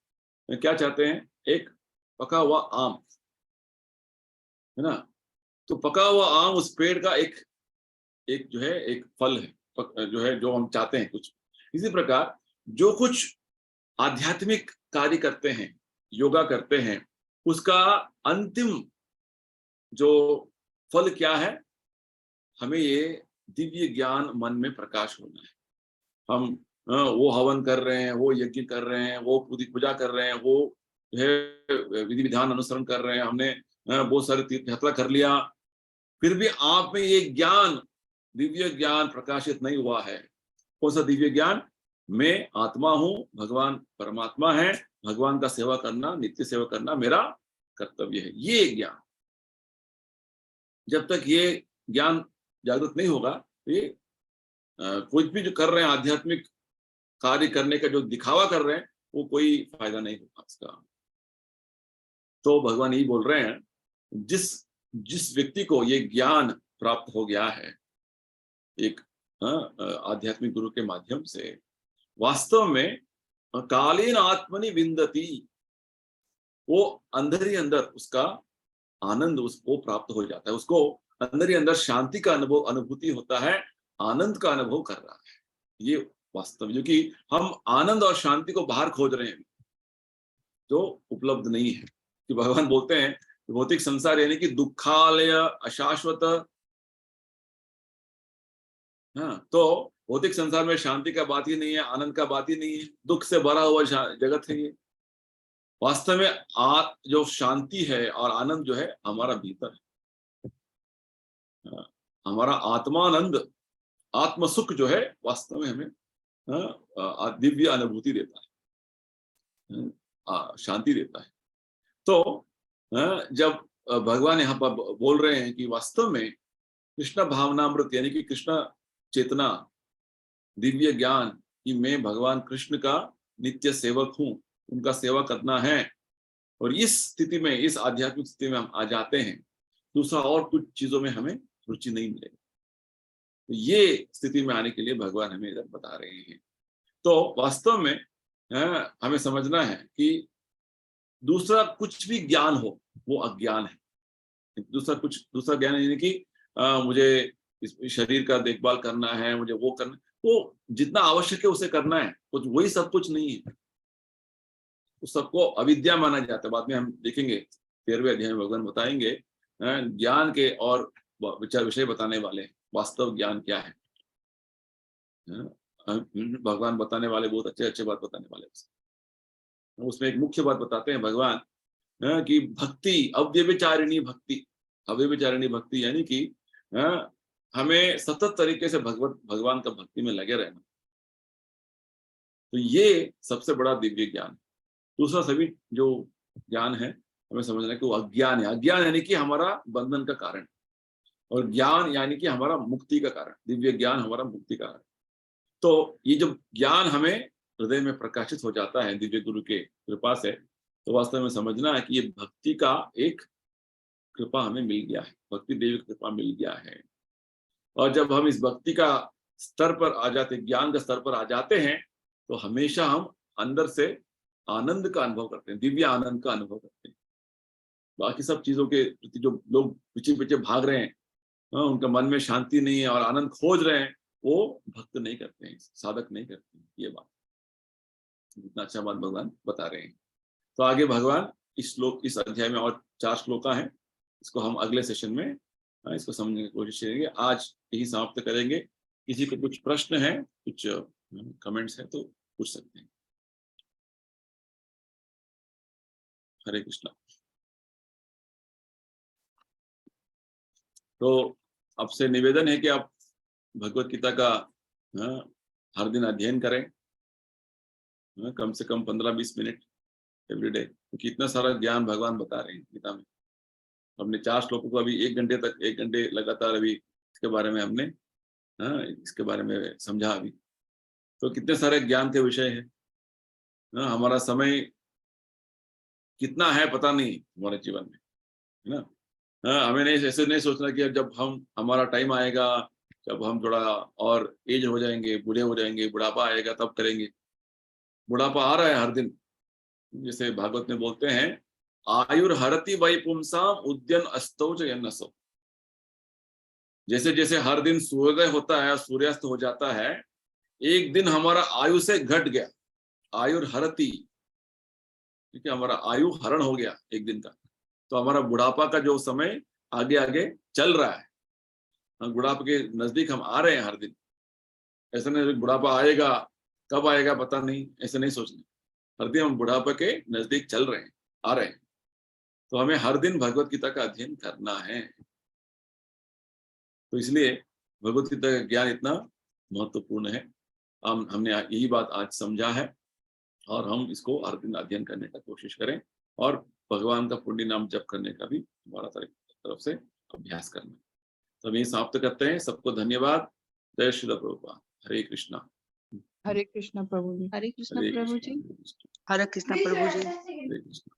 क्या चाहते हैं, एक पका हुआ आम, है ना। तो पका हुआ आम उस पेड़ का एक जो है एक फल है, जो है जो हम चाहते हैं कुछ। इसी प्रकार जो कुछ आध्यात्मिक कार्य करते हैं, योगा करते हैं, उसका अंतिम जो फल क्या है, हमें ये दिव्य ज्ञान मन में प्रकाश होना है। हम वो हवन कर रहे हैं, वो यज्ञ कर रहे हैं, वो पूजा कर रहे हैं, वो है विधि विधान अनुसरण कर रहे हैं, हमने बहुत सारे तीर्थ यात्रा कर लिया, फिर भी आप में ये ज्ञान, दिव्य ज्ञान प्रकाशित नहीं हुआ है। कौन सा दिव्य ज्ञान? मैं आत्मा हूं, भगवान परमात्मा है, भगवान का सेवा करना, नित्य सेवा करना मेरा कर्तव्य है, ये ज्ञान। जब तक ये ज्ञान जागृत नहीं होगा, ये कुछ भी जो कर रहे हैं आध्यात्मिक कार्य करने का जो दिखावा कर रहे हैं वो कोई फायदा नहीं होगा इसका। तो भगवान यही बोल रहे हैं, जिस व्यक्ति को ये ज्ञान प्राप्त हो गया है एक आध्यात्मिक गुरु के माध्यम से, वास्तव में कालीन आत्मनि विन्दति, वो अंदर ही अंदर उसका आनंद उसको प्राप्त हो जाता है, उसको अंदर ही अंदर शांति का अनुभूति होता है, आनंद का अनुभव कर रहा है। ये वास्तव में, क्योंकि हम आनंद और शांति को बाहर खोज रहे हैं जो उपलब्ध नहीं है। कि भगवान बोलते हैं भौतिक संसार यानी कि दुखालय, अशाश्वत। हाँ, तो भौतिक संसार में शांति का बात ही नहीं है, आनंद का बात ही नहीं है, दुख से भरा हुआ जगत है ये। वास्तव में जो शांति है और आनंद जो है हमारा भीतर है। हाँ, हमारा आत्मानंद, आत्म सुख जो है वास्तव में हमें दिव्य अनुभूति देता है, शांति देता है। तो जब भगवान यहाँ पर बोल रहे हैं कि वास्तव में कृष्ण भावनामृत यानी कि कृष्ण चेतना, दिव्य ज्ञान कि मैं भगवान कृष्ण का नित्य सेवक हूं, उनका सेवा करना है, और इस स्थिति में, इस आध्यात्मिक स्थिति में हम आ जाते हैं, दूसरा और कुछ चीजों में हमें रुचि नहीं मिलेगी। तो ये स्थिति में आने के लिए भगवान हमें इधर बता रहे हैं। तो वास्तव में हमें समझना है कि दूसरा कुछ भी ज्ञान हो वो अज्ञान है। दूसरा ज्ञान यानी कि मुझे इस शरीर का देखभाल करना है, मुझे वो करना, तो जितना आवश्यक है उसे करना है, तो वही सब कुछ नहीं है। तो सबको अविद्या माना जाता है। बाद में हम देखेंगे 13वें अध्याय में भगवान बताएंगे ज्ञान के और विचार विषय बताने वाले वास्तव ज्ञान क्या है। भगवान बताने वाले बहुत अच्छे अच्छे बात बताने वाले। उसमें एक मुख्य बात बताते हैं भगवान कि भक्ति, अव्यभिचारिणी भक्ति। अव्यभिचारिणी भक्ति यानी कि हमें सतत तरीके से भगवान का भक्ति में लगे रहना। तो ये सबसे बड़ा दिव्य ज्ञान है। दूसरा सभी जो ज्ञान है हमें समझना है कि वो अज्ञान है। अज्ञान यानी कि हमारा बंधन का कारण, और ज्ञान यानी कि हमारा मुक्ति का कारण। दिव्य ज्ञान हमारा मुक्ति का कारण। तो ये जो ज्ञान हमें हृदय में प्रकाशित हो जाता है दिव्य गुरु के कृपा से, तो वास्तव में समझना है कि ये भक्ति का एक कृपा हमें मिल गया है, भक्ति देवी कृपा मिल गया है। और जब हम इस भक्ति का स्तर पर आ जाते, ज्ञान का स्तर पर आ जाते हैं, तो हमेशा हम अंदर से आनंद का अनुभव करते हैं, दिव्य आनंद का अनुभव करते हैं। बाकी सब चीजों के प्रति जो लोग पीछे पीछे भाग रहे हैं, उनका मन में शांति नहीं है और आनंद खोज रहे हैं, वो भक्त नहीं करते हैं, साधक नहीं करते हैं। ये बात इतना अच्छा बात भगवान बता रहे हैं। तो आगे भगवान इस अध्याय में और 4 श्लोका हैं, इसको हम अगले सेशन में इसको समझने की कोशिश करेंगे। आज यही समाप्त करेंगे। किसी को कुछ प्रश्न है, कुछ कमेंट्स है तो पूछ सकते हैं। हरे कृष्णा। तो आपसे निवेदन है कि आप भगवत गीता का हर दिन अध्ययन करें, कम से कम 15-20 मिनट एवरीडे, क्योंकि इतना सारा ज्ञान भगवान बता रहे हैं गीता में। हमने 4 श्लोकों को अभी 1 घंटे लगातार अभी इसके बारे में हमने इसके बारे में समझा अभी। तो कितने सारे ज्ञान के विषय है। हमारा समय कितना है पता नहीं हमारे जीवन में, है ना। हमें ऐसे नहीं सोचना कि जब हमारा टाइम आएगा, जब हम थोड़ा और एज हो जाएंगे, बूढ़े हो जाएंगे, बुढ़ापा आएगा तब करेंगे। बुढ़ापा आ रहा है हर दिन। जैसे भागवत में बोलते हैं, आयुर्हरति वै पुंसाम उद्यन अस्तौ च यन्नसो। जैसे जैसे हर दिन सूर्योदय होता है, सूर्यास्त हो जाता है, एक दिन हमारा आयु से घट गया। आयुर्हरति, ठीक है, हमारा आयु हरण हो गया एक दिन का। तो हमारा बुढ़ापा का जो समय आगे आगे चल रहा है, बुढ़ापे के नजदीक हम आ रहे हैं हर दिन। ऐसा नहीं बुढ़ापा आएगा, कब आएगा पता नहीं, ऐसे नहीं सोचना। हर दिन हम बुढ़ापे के नजदीक चल रहे हैं, आ रहे हैं। तो हमें हर दिन भगवत गीता का अध्ययन करना है। तो इसलिए भगवत गीता का ज्ञान इतना महत्वपूर्ण है। हमने यही बात आज समझा है, और हम इसको हर दिन अध्ययन करने का कोशिश करें, और भगवान का पुण्य नाम जप करने का भी हमारा तरफ से अभ्यास करना। तो हम ये समाप्त करते हैं। सबको धन्यवाद। जय श्री प्रभुपाद। हरे कृष्णा।
हरे कृष्णा प्रभु जी।
हरे कृष्णा प्रभु जी।
हरे कृष्णा प्रभु जी।
हरे कृष्णा।